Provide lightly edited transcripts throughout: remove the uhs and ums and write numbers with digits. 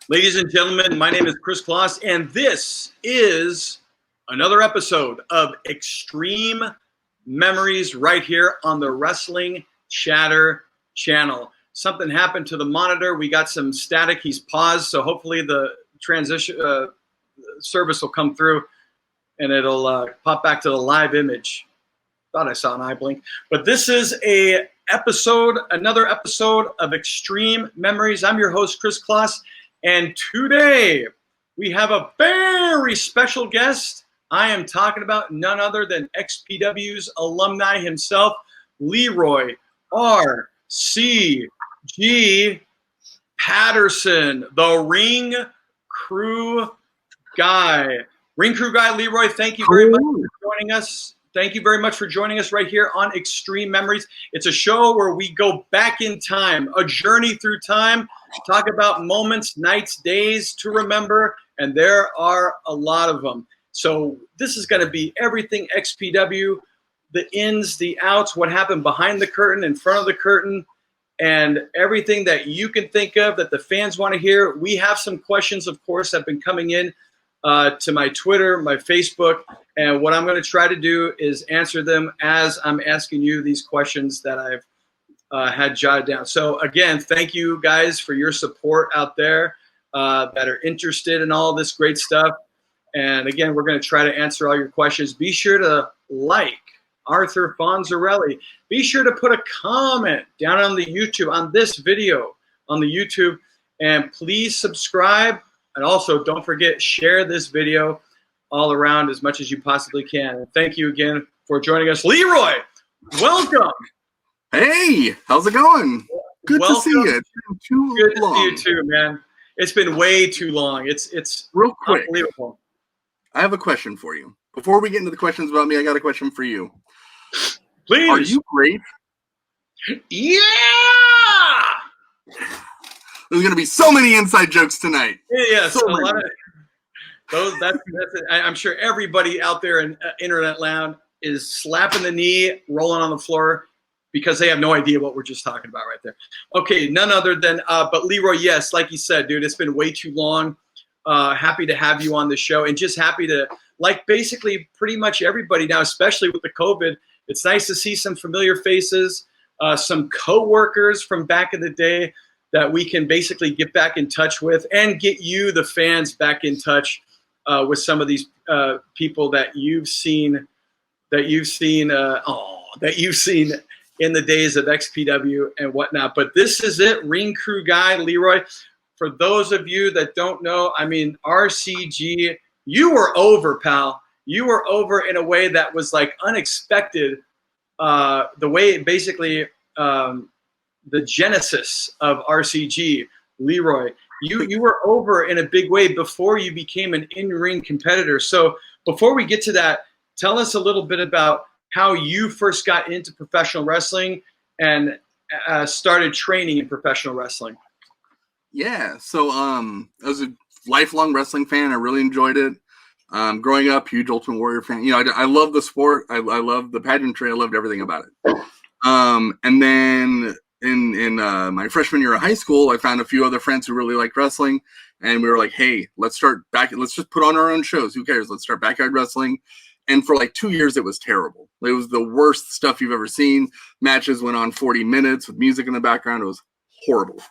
Ladies and gentlemen, my name is Kris Kloss, and this is another episode of Xtreme Memories right here on the Wrestling Chatter channel. Something happened to the monitor. We got some static. He's paused, so hopefully the transition service will come through, and it'll pop back to the live image. Thought I saw an eye blink. But this is another episode of Xtreme Memories. I'm your host, Kris Kloss. And today, we have a very special guest. I am talking about none other than XPW's alumni himself, Leroy R.C.G. Patterson, the Ring Crew Guy. Ring Crew Guy, Leroy, thank you very much for joining us. Thank you very much for joining us right here on Xtreme Memories. It's a show where we go back in time, a journey through time, talk about moments, nights, days to remember, and there are a lot of them. So this is going to be everything XPW, the ins, the outs, what happened behind the curtain, in front of the curtain, and everything that you can think of that the fans want to hear. We have some questions, of course, that have been coming in to my Twitter, my Facebook, and what I'm going to try to do is answer them as I'm asking you these questions that I've had jotted down. So again, thank you guys for your support out there that are interested in all this great stuff. And again, we're going to try to answer all your questions. Be sure to like Arthur Fonzarelli. Be sure to put a comment down on the YouTube, on this video, on the YouTube, and please subscribe. And also, don't forget, share this video all around as much as you possibly can. And thank you again for joining us. Leroy, welcome. Hey, how's it going? Good to see you. It's been too Good long. to see you too, man. It's been way too long. It's real quick. Unbelievable. I have a question for you. Before we get into the questions about me, I got a question for you. Please. Are you great? Yeah! There's going to be so many inside jokes tonight. Yeah. So a lot of those. That's I'm sure everybody out there in internet land is slapping the knee, rolling on the floor, because they have no idea what we're just talking about right there. Okay, none other than, but Leroy, yes, like you said, dude, it's been way too long. Happy to have you on the show, and just happy to, like basically pretty much everybody now, especially with the COVID, it's nice to see some familiar faces, some co-workers from back in the day that we can basically get back in touch with, and get you, the fans, back in touch with some of these people that you've seen in the days of XPW and whatnot. But this is it, Ring Crew Guy, Leroy. For those of you that don't know, I mean, RCG, you were over, pal. You were over in a way that was like unexpected. The way basically the genesis of RCG, Leroy, you were over in a big way before you became an in-ring competitor. So before we get to that, tell us a little bit about how you first got into professional wrestling and started training in professional wrestling. Yeah, so I was a lifelong wrestling fan. I really enjoyed it. Growing up, huge Ultimate Warrior fan. You know, I love the sport. I love the pageantry. I loved everything about it. And then in my freshman year of high school, I found a few other friends who really liked wrestling, and we were like, hey, let's just put on our own shows. Who cares? Let's start backyard wrestling. And for like 2 years, it was terrible. It was the worst stuff you've ever seen. Matches went on 40 minutes with music in the background. It was horrible.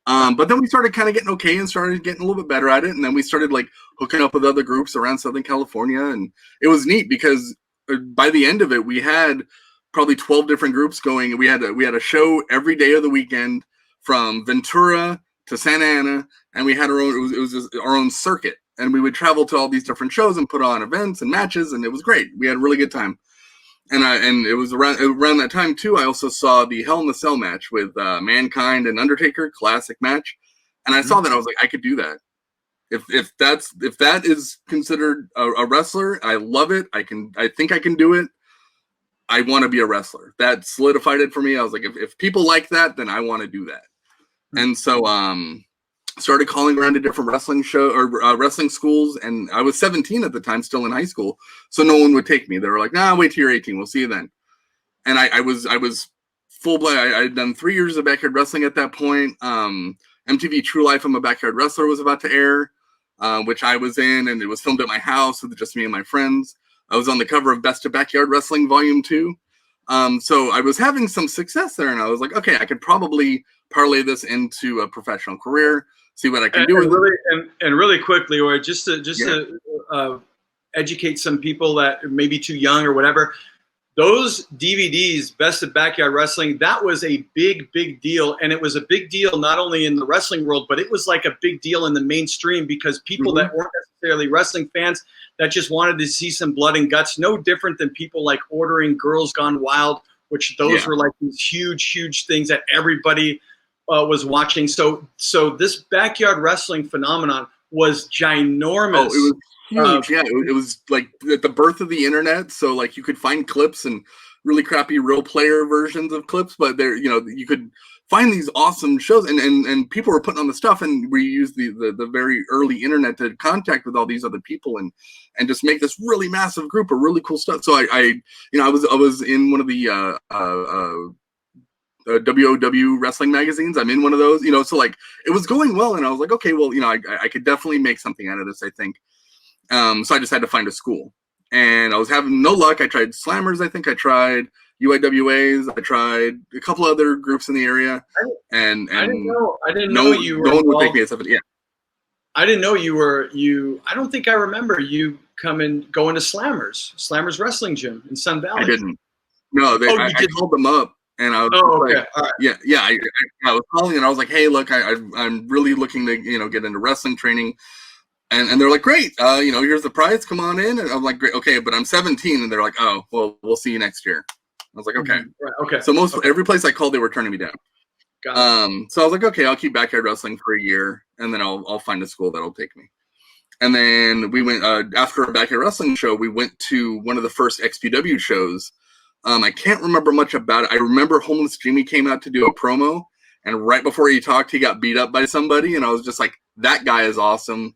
But then we started kind of getting okay and started getting a little bit better at it. And then we started like hooking up with other groups around Southern California. And it was neat because by the end of it, we had probably 12 different groups going. We had a show every day of the weekend from Ventura to Santa Ana. And we had our own, it was just our own circuit. And we would travel to all these different shows and put on events and matches. And it was great. We had a really good time. And it was around that time too. I also saw the Hell in a Cell match with Mankind and Undertaker, classic match. And I saw that, I was like, I could do that. If that is considered a wrestler, I love it. I think I can do it. I want to be a wrestler. That solidified it for me. I was like, if people like that, then I want to do that. And so started calling around to different wrestling wrestling schools, and I was 17 at the time, still in high school, so no one would take me. They were like, "Nah, wait till you're 18. We'll see you then." And I was full blood. I had done 3 years of backyard wrestling at that point, and MTV True Life I'm a Backyard Wrestler was about to air, which I was in, and it was filmed at my house with just me and my friends. I was on the cover of Best of Backyard Wrestling Volume 2. So I was having some success there, and I was like, okay, I could probably parlay this into a professional career, see what I can do with it. And really quickly, or just to educate some people that may be too young or whatever, those DVDs, Best of Backyard Wrestling, that was a big deal. And it was a big deal not only in the wrestling world, but it was like a big deal in the mainstream, because people that weren't necessarily wrestling fans that just wanted to see some blood and guts, no different than people like ordering Girls Gone Wild, which those were like these huge things that everybody was watching. So this backyard wrestling phenomenon was ginormous. Oh, it was huge. It was like at the birth of the internet. So like you could find clips and really crappy real player versions of clips, but there, you could find these awesome shows, and people were putting on the stuff, and we used the very early internet to contact with all these other people and just make this really massive group of really cool stuff. So I was in one of the WOW wrestling magazines. I'm in one of those, so like it was going well, and I was like, okay, well, I could definitely make something out of this, I think. So I just had to find a school, and I was having no luck. I tried Slammers, I think I tried UIWAs, I tried a couple other groups in the area, and I didn't know you were no one would take me as something. Yeah, I didn't know you were I don't think I remember you going to Slammers Wrestling Gym in Sun Valley. I didn't. No, I called them up. And I was okay. All right. Yeah. I was calling, and I was like, "Hey, look, I'm really looking to get into wrestling training," and they're like, "Great, here's the price. Come on in." And I'm like, "Great, okay," but I'm 17, and they're like, "Oh, well, we'll see you next year." I was like, "Okay." Right, okay. So every place I called, they were turning me down. Got it. So I was like, "Okay, I'll keep backyard wrestling for a year, and then I'll find a school that'll take me." And then we went after a backyard wrestling show. We went to one of the first XPW shows. I can't remember much about it. I remember Homeless Jimmy came out to do a promo, and right before he talked, he got beat up by somebody, and I was just like, that guy is awesome.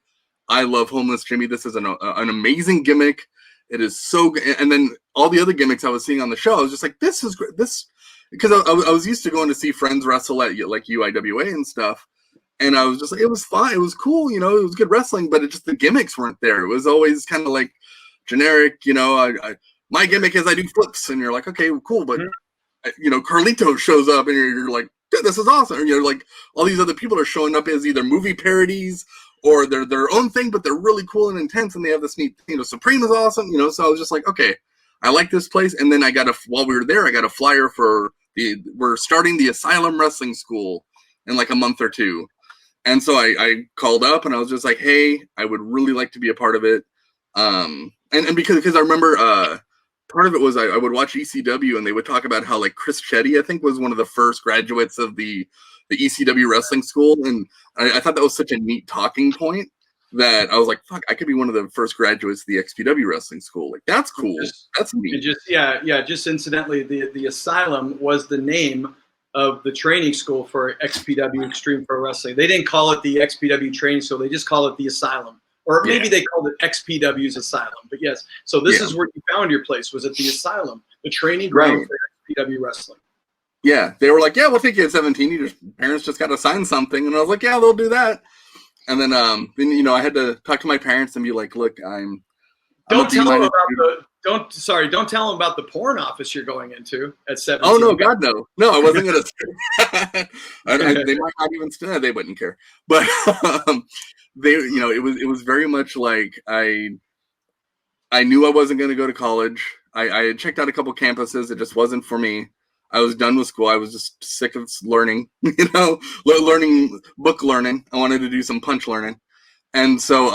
I love Homeless Jimmy. This is an amazing gimmick. It is so good. And then all the other gimmicks I was seeing on the show, I was just like, this is great. Because I was used to going to see friends wrestle at like UIWA and stuff, and I was just like, it was fine. It was cool. It was good wrestling, but the gimmicks weren't there. It was always kind of like generic, my gimmick is I do flips, and you're like, okay, cool, but Carlito shows up, and you're like, dude, this is awesome. And you're like, all these other people are showing up as either movie parodies or they're their own thing, but they're really cool and intense, and they have this neat, Supreme is awesome, So I was just like, okay, I like this place. And then while we were there, I got a flyer for we're starting the Asylum Wrestling School in like a month or two, and so I called up, and I was just like, hey, I would really like to be a part of it, and because I remember. Part of it was I would watch ECW, and they would talk about how like Chris Chetty, I think, was one of the first graduates of the ECW wrestling school, and I thought that was such a neat talking point that I was like, fuck, I could be one of the first graduates of the XPW wrestling school. Like, that's cool. That's neat. Just incidentally, the Asylum was the name of the training school for XPW, Extreme Pro Wrestling. They didn't call it the XPW training school. They just call it the Asylum. Or maybe they called it XPW's Asylum. But yes, so this is where you found your place, was at the Asylum, the training ground for XPW wrestling. Yeah, they were like, yeah, we'll take you at 17. Your parents just got to sign something. And I was like, yeah, they'll do that. And then, I had to talk to my parents and be like, look, don't tell them about the porn office you're going into at 17. Oh, no, God, no. No, I wasn't going to. They might not even still, they wouldn't care. But it was very much like I knew I wasn't going to go to college. I had checked out a couple campuses. It just wasn't for me. I was done with school. I was just sick of learning, book learning. I wanted to do some punch learning. And so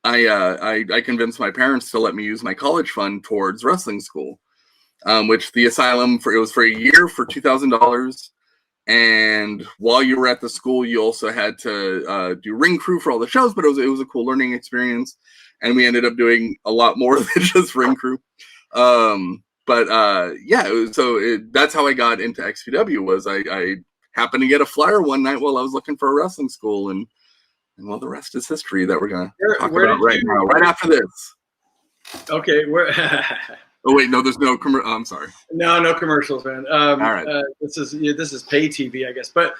I convinced my parents to let me use my college fund towards wrestling school, which the Asylum, it was for a year for $2,000. And while you were at the school, you also had to do ring crew for all the shows, but it was a cool learning experience. And we ended up doing a lot more than just ring crew. That's how I got into XPW. Was I happened to get a flyer one night while I was looking for a wrestling school, and well, the rest is history that we're going to talk about right after this. Okay, oh wait, no, there's no I'm sorry. No commercials, man. All right. This is pay TV, I guess. But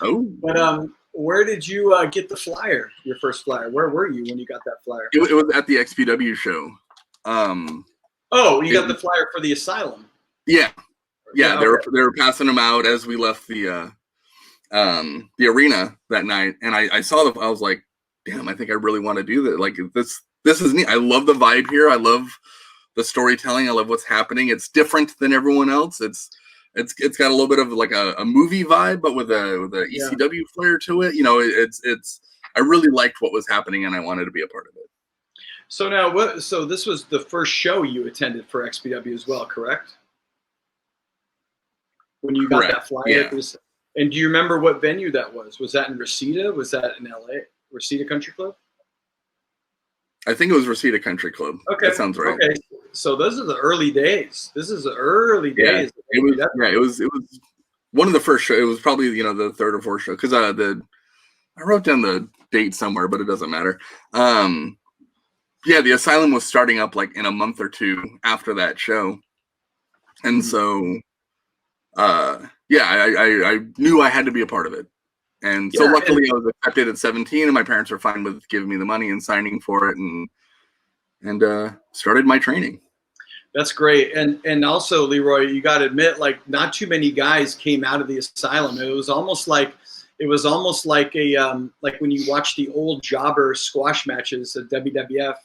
where did you get the flyer? Your first flyer? Where were you when you got that flyer? It was at the XPW show. Oh, you got the flyer for the Asylum. Yeah. Yeah, they were passing them out as we left the arena that night, and I saw I was like, damn, I think I really want to do that. Like this is neat. I love the vibe here. I love the storytelling. I love what's happening. It's different than everyone else. It's got a little bit of like a movie vibe, but with a ECW flair to it. You know, I really liked what was happening, and I wanted to be a part of it. So now, so this was the first show you attended for XPW as well, correct? When you got that flyer, yeah. And do you remember what venue that was? Was that in Reseda? Was that in LA? Reseda Country Club? I think it was Reseda Country Club. Okay, that sounds right. Okay, so those are the early days. This is the early days. It was one of the first shows. It was probably the third or fourth show because I wrote down the date somewhere, but it doesn't matter. The Asylum was starting up like in a month or two after that show, and so I knew I had to be a part of it. And so luckily I was accepted at 17, and my parents were fine with giving me the money and signing for it, and started my training. That's great. And also, Leroy, you got to admit, like, not too many guys came out of the Asylum. It was almost like a like when you watch the old jobber squash matches at WWF,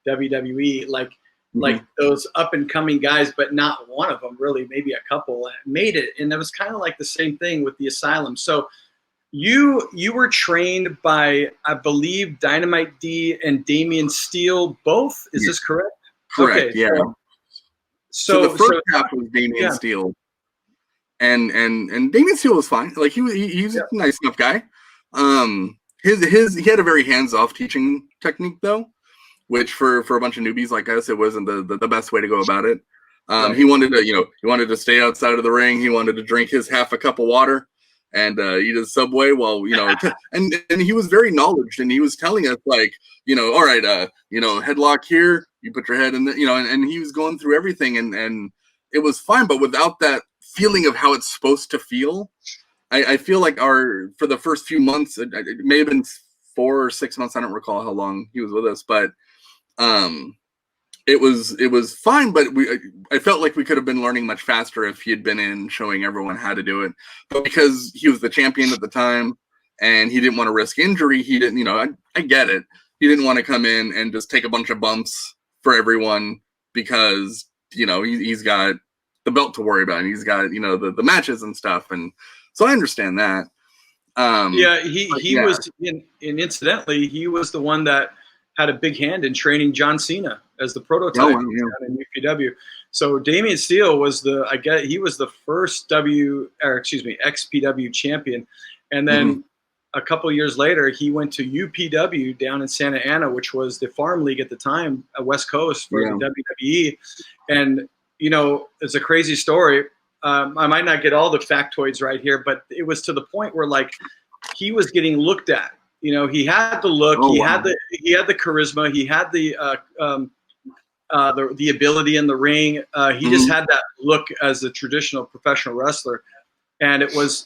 WWE, like those up and coming guys, but not one of them really, maybe a couple made it. And it was kind of like the same thing with the Asylum. So you were trained by, I believe, Dynamite D and Damian Steele both. Is this correct? Correct. Okay, yeah. So the first half was Damian Steele, and Damian Steele was fine. Like he's a nice enough guy. He had a very hands-off teaching technique though, which for a bunch of newbies like us, it wasn't the best way to go about it. He wanted to stay outside of the ring. He wanted to drink his half a cup of water and eat a Subway while, and he was very knowledgeable, and he was telling us like, all right, headlock here, you put your head in the, and he was going through everything, and it was fine, but without that feeling of how it's supposed to feel. I feel like for the first few months, it may have been 4 or 6 months. I don't recall how long he was with us, but it was fine, but I felt like we could have been learning much faster if he had been in showing everyone how to do it. But because he was the champion at the time and he didn't want to risk injury, he didn't, I get it. He didn't want to come in and just take a bunch of bumps for everyone because, he's got the belt to worry about and he's got, the matches and stuff. And so I understand that. He was incidentally, he was the one that had a big hand in training John Cena as the prototype in UPW. So Damian Steele was he was the first XPW champion. And then a couple of years later, he went to UPW down in Santa Ana, which was the farm league at the time, West Coast for the WWE. And, it's a crazy story. I might not get all the factoids right here, but it was to the point where like he was getting looked at. He had the look, he had the charisma, he had the ability in the ring. He just had that look as a traditional professional wrestler. And it was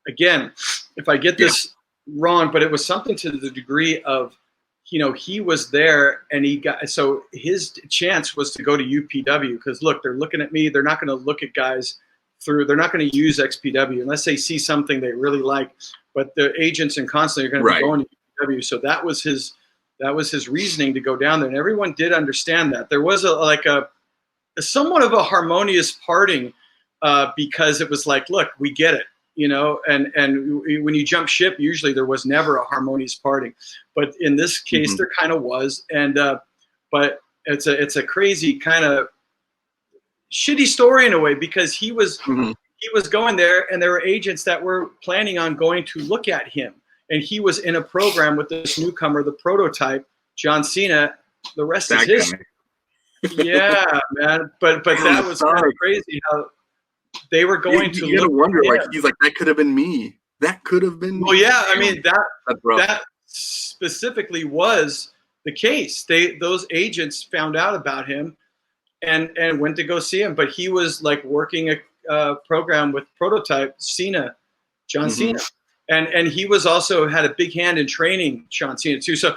again, if I get this wrong, but it was something to the degree of, he was there and so his chance was to go to UPW because look, they're looking at me. They're not going to look at guys they're not going to use XPW unless they see something they really like. But the agents and constantly are going to be going to UPW. So that was his reasoning to go down there. And everyone did understand that. There was a somewhat of a harmonious parting because it was like, look, we get it. And when you jump ship, usually there was never a harmonious parting, but in this case there kind of was. And but it's a crazy kind of shitty story in a way because he was going there and there were agents that were planning on going to look at him, and he was in a program with this newcomer, the prototype John Cena. The rest is history. Yeah, man. But that was kind of crazy how they were going to look. Wonder, like he's like, that could have been me. That could have been me. Well, yeah, I mean that specifically was the case. Those agents found out about him and went to go see him, but he was like working a program with prototype Cena, John Cena, And he was also had a big hand in training John Cena too. So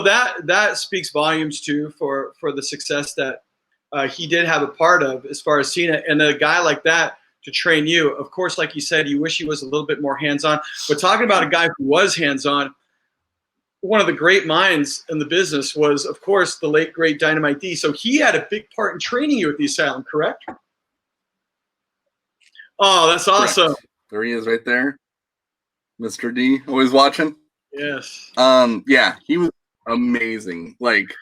that speaks volumes too for the success that he did have a part of as far as Cena. And a guy like that to train you, of course, like you said, you wish he was a little bit more hands-on. But talking about a guy who was hands-on, one of the great minds in the business was, of course, the late, great Dynamite D. So he had a big part in training you at the Asylum, correct? Oh, that's awesome. Correct. There he is right there. Mr. D, always watching. Yes. Yeah, he was amazing. Like,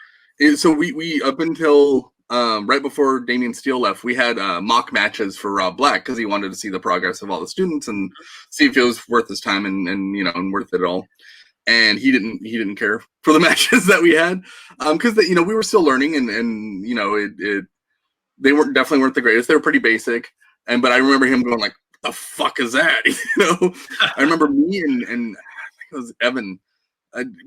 so we up until right before Damian Steele left, we had mock matches for Rob Black because he wanted to see the progress of all the students and see if it was worth his time and and worth it all. And he didn't care for the matches that we had because we were still learning and they definitely weren't the greatest. They were pretty basic. But I remember him going like, "The fuck is that?" I remember me and I think it was Evan.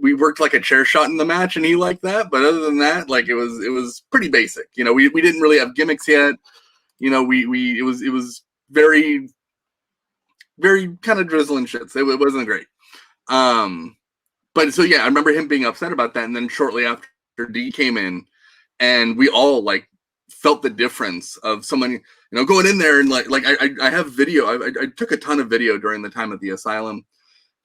We worked like a chair shot in the match, and he liked that. But other than that, like it was pretty basic. We didn't really have gimmicks yet. It was very very kind of drizzling shits. It wasn't great. But so yeah, I remember him being upset about that, and then shortly after D came in, and we all like felt the difference of someone going in there and like I have video. I took a ton of video during the time at the Asylum,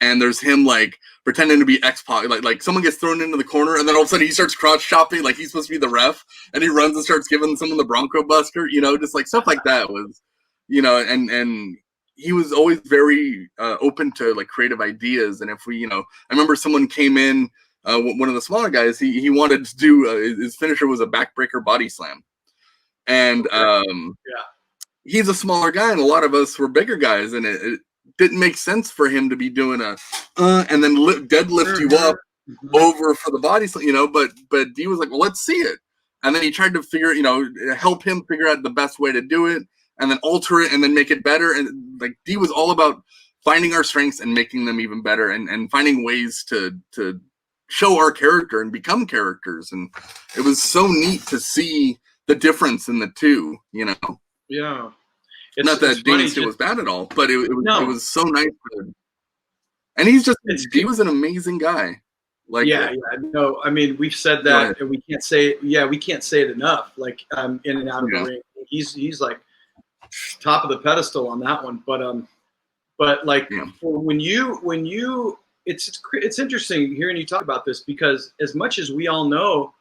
and there's him like pretending to be X-Pac, like someone gets thrown into the corner, and then all of a sudden he starts crotch chopping like he's supposed to be the ref, and he runs and starts giving someone the Bronco Buster, just like stuff like that was, and he was always very open to like creative ideas. And if we, I remember someone came in, one of the smaller guys, he wanted to do his finisher was a backbreaker body slam, and he's a smaller guy, and a lot of us were bigger guys, and it didn't make sense for him to be doing a and then deadlift you up over for the body slam, but D was like, well, let's see it, and then he tried to help him figure out the best way to do it, and then alter it and then make it better. And like D was all about finding our strengths and making them even better and finding ways to show our character and become characters. And it was so neat to see the difference in the two, Yeah. Not that Damian Steele was bad at all, but it was so nice. And he was an amazing guy. Like, no, I mean, we've said that and we can't say it enough. Like, in and out of the ring. He's like top of the pedestal on that one. But like when you it's interesting hearing you talk about this, because as much as we all know,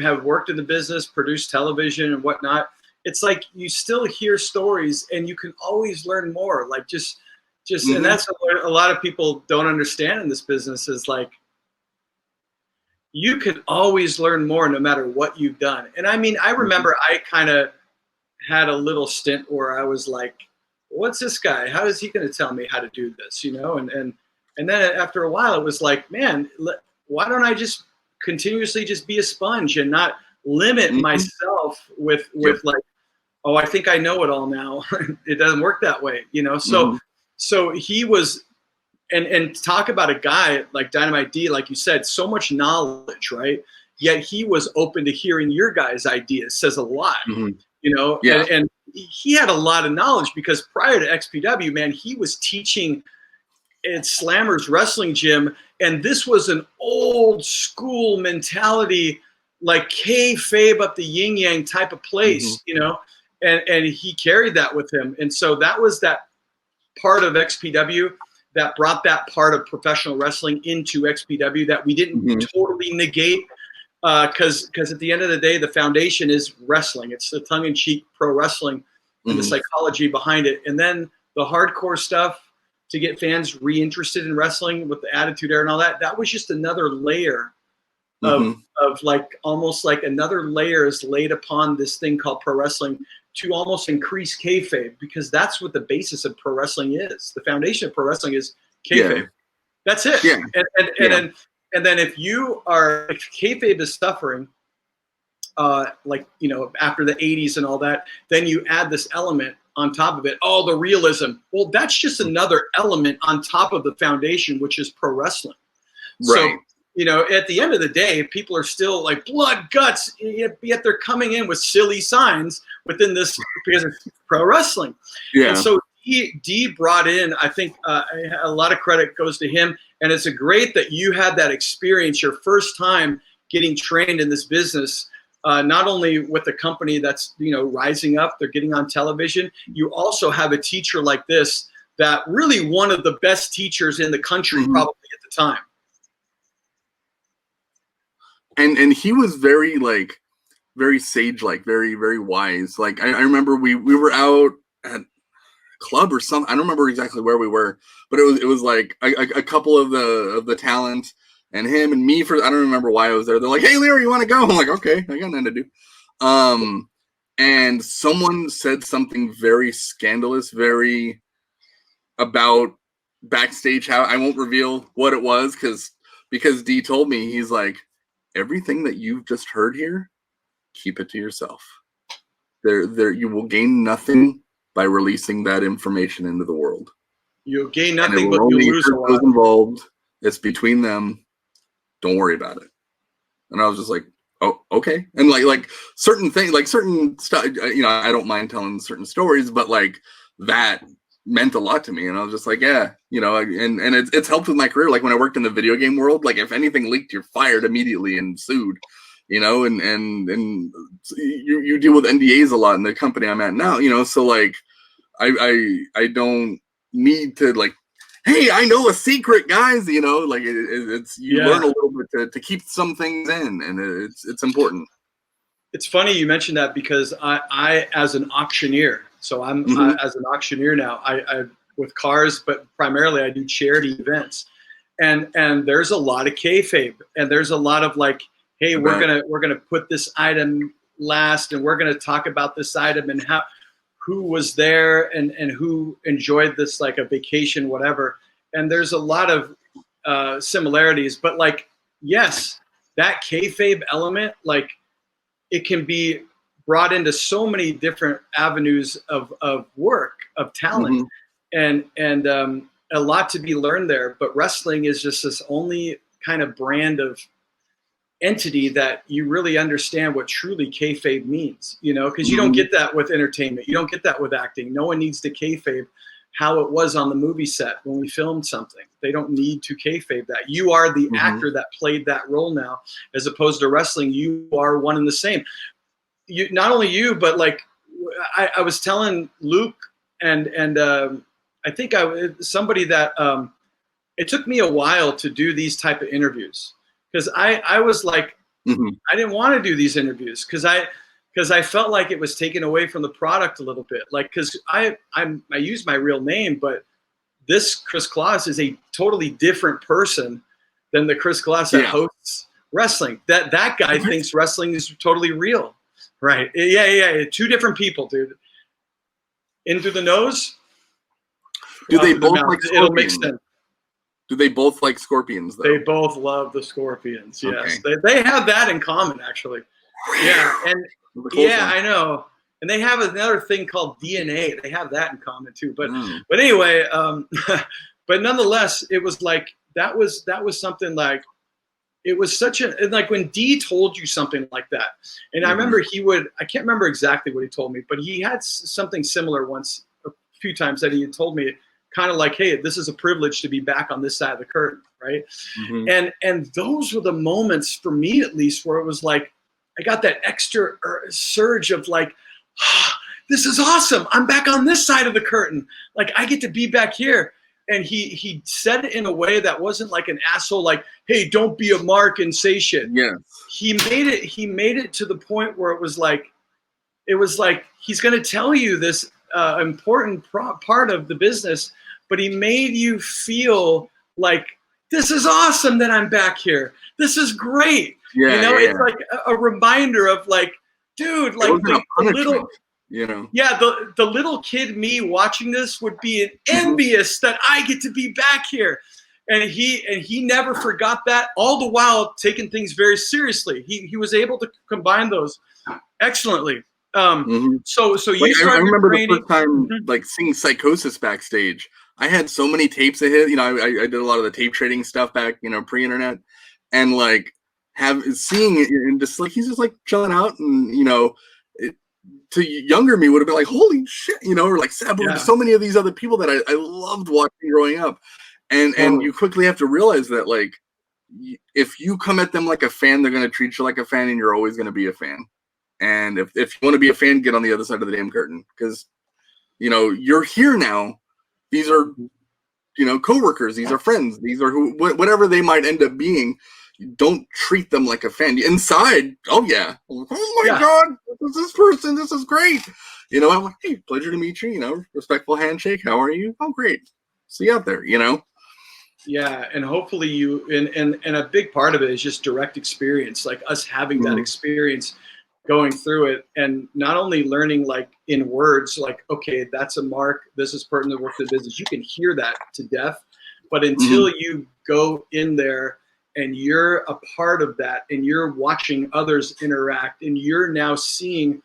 have worked in the business, produced television and whatnot, it's like you still hear stories and you can always learn more. Like just and that's what a lot of people don't understand in this business is like you can always learn more no matter what you've done. And I mean, I remember I kind of had a little stint where I was like, what's this guy? How is he going to tell me how to do this? And then after a while it was like, man, why don't I just continuously just be a sponge and not limit myself with like, oh, I think I know it all now. It doesn't work that way, So he was, and talk about a guy like Dynamite D, like you said, so much knowledge, right? Yet he was open to hearing your guys' ideas, says a lot, and he had a lot of knowledge because prior to XPW, man, he was teaching at Slammer's Wrestling Gym, and this was an old school mentality, like kayfabe up the yin yang type of place, and he carried that with him. And so that was that part of XPW that brought that part of professional wrestling into XPW that we didn't totally negate, because at the end of the day, the foundation is wrestling. It's the tongue-in-cheek pro wrestling and the psychology behind it. And then the hardcore stuff to get fans reinterested in wrestling with the Attitude Era and all that, that was just another layer of like almost like another layer is laid upon this thing called pro wrestling to almost increase kayfabe, because that's what the basis of pro wrestling is. The foundation of pro wrestling is kayfabe. Yeah. That's it. Yeah. And then if kayfabe is suffering, like, after the 80s and all that, then you add this element on top of it. Oh, the realism. Well, that's just another element on top of the foundation, which is pro wrestling. Right. So, at the end of the day, people are still like blood, guts, yet they're coming in with silly signs within this because it's pro wrestling. Yeah. And so D brought in, I think a lot of credit goes to him. And it's great that you had that experience, your first time getting trained in this business, not only with a company that's, rising up, they're getting on television. You also have a teacher like this, that really one of the best teachers in the country, probably at the time. And he was very very sage-like, very, very wise. Like I remember we were out at a club or something. I don't remember exactly where we were, but it was like a couple of the talent and him and me I don't remember why I was there. They're like, "Hey, Leroy, you want to go?" I'm like, "Okay, I got nothing to do." And someone said something very scandalous, very about backstage. How I won't reveal what it was because D told me, he's like, "Everything that you've just heard here, keep it to yourself. There, you will gain nothing by releasing that information into the world. You'll gain nothing, but you'll lose a lot. Those involved. It's between them. Don't worry about it." And I was just like, "Oh, okay." And like certain things, like certain stuff, I don't mind telling certain stories, but like that meant a lot to me. And I was just like, yeah, and it's helped with my career. Like when I worked in the video game world, like if anything leaked, you're fired immediately and sued. And you deal with NDAs a lot in the company I'm at now, so like I don't need to like, hey, I know a secret, guys, like it's you learn a little bit to keep some things in, and it's important. It's funny you mentioned that because I as an auctioneer, so I'm as an auctioneer now, I with cars, but primarily I do charity events, and there's a lot of kayfabe, and there's a lot of like, hey, we're gonna put this item last, and we're gonna talk about this item and who was there and who enjoyed this, like a vacation, whatever. And there's a lot of similarities, but like, yes, that kayfabe element, like it can be brought into so many different avenues of work, of talent, and a lot to be learned there. But wrestling is just this only kind of brand of entity that you really understand what truly kayfabe means, because you don't get that with entertainment. You don't get that with acting. No one needs to kayfabe how it was on the movie set when we filmed something. They don't need to kayfabe that. You are the actor that played that role now, as opposed to wrestling. You are one and the same. You, not only you, but like I was telling Luke and I think somebody that it took me a while to do these type of interviews. Because I was like, I didn't want to do these interviews because I felt like it was taken away from the product a little bit. Like, because I use my real name, but this Kris Kloss is a totally different person than the Kris Kloss that hosts wrestling. That guy thinks wrestling is totally real, right? Yeah. Two different people, dude. In through the nose. Do they both like scorpions? It'll make sense. Do they both like scorpions, though? They both love the scorpions, yes. Okay. They have that in common, actually. Yeah, and I know. And they have another thing called DNA. They have that in common, too. But anyway, but nonetheless, it was like, that was something like, it was such like when D told you something like that. And I remember I can't remember exactly what he told me, but he had something similar once, a few times that he had told me, kind of like, hey, this is a privilege to be back on this side of the curtain, right? And those were the moments, for me at least, where it was like, I got that extra surge of like, this is awesome. I'm back on this side of the curtain. Like, I get to be back here. And he said it in a way that wasn't like an asshole, like, hey, don't be a mark and say shit. Yeah. He made it to the point where it was like he's going to tell you this important part of the business, but he made you feel like, this is awesome that I'm back here. This is great. It's like a reminder of like, dude, like the little, the little kid me watching this would be envious that I get to be back here. And he never forgot that, all the while taking things very seriously. He was able to combine those excellently. So you started. I remember the first time like seeing Psychosis backstage. I had so many tapes of his. I did a lot of the tape trading stuff back, pre-internet, and like seeing it and just like he's just like chilling out, and to younger me would have been like, holy shit, you know, or like Sabu, Yeah. so many of these other people that I loved watching growing up. And you quickly have to realize that, like, if you come at them like a fan, they're going to treat you like a fan, and you're always going to be a fan. And if you want to be a fan, get on the other side of the damn curtain, because, you know, you're here now. These are, you know, coworkers. These are friends. These are whatever they might end up being. Don't treat them like a fan. Inside, oh yeah, oh my god, this is this person. This is great. You know, I'm like, hey, pleasure to meet you. You know, respectful handshake. How are you? Oh, great. See you out there. You know. Yeah, and hopefully you and a big part of it is just direct experience, like us having that experience, going through it, and not only learning like in words, like, okay, that's a mark, this is person that worked in business. You can hear that to death, but until you go in there and you're a part of that, and you're watching others interact, and you're now seeing,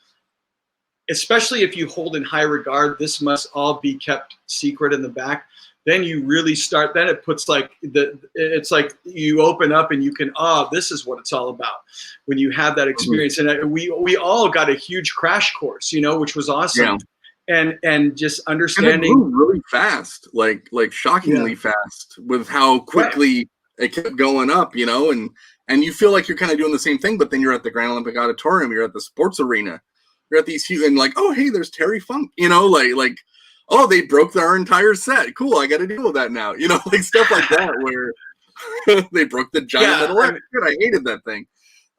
especially if you hold in high regard, this must all be kept secret in the back. Then you really start, then it puts like it's like you open up and you can, this is what it's all about when you have that experience. And we all got a huge crash course, you know, which was awesome. And just understanding. And it grew really fast, like shockingly fast, with how quickly it kept going up, you know, and you feel like you're kind of doing the same thing, but then you're at the Grand Olympic Auditorium, you're at the sports arena, you're at these huge, and like, oh, hey, there's Terry Funk, you know, like, oh, they broke our entire set. Cool, I got to deal with that now, you know, like stuff like that, where they broke the giant metal. I hated that thing.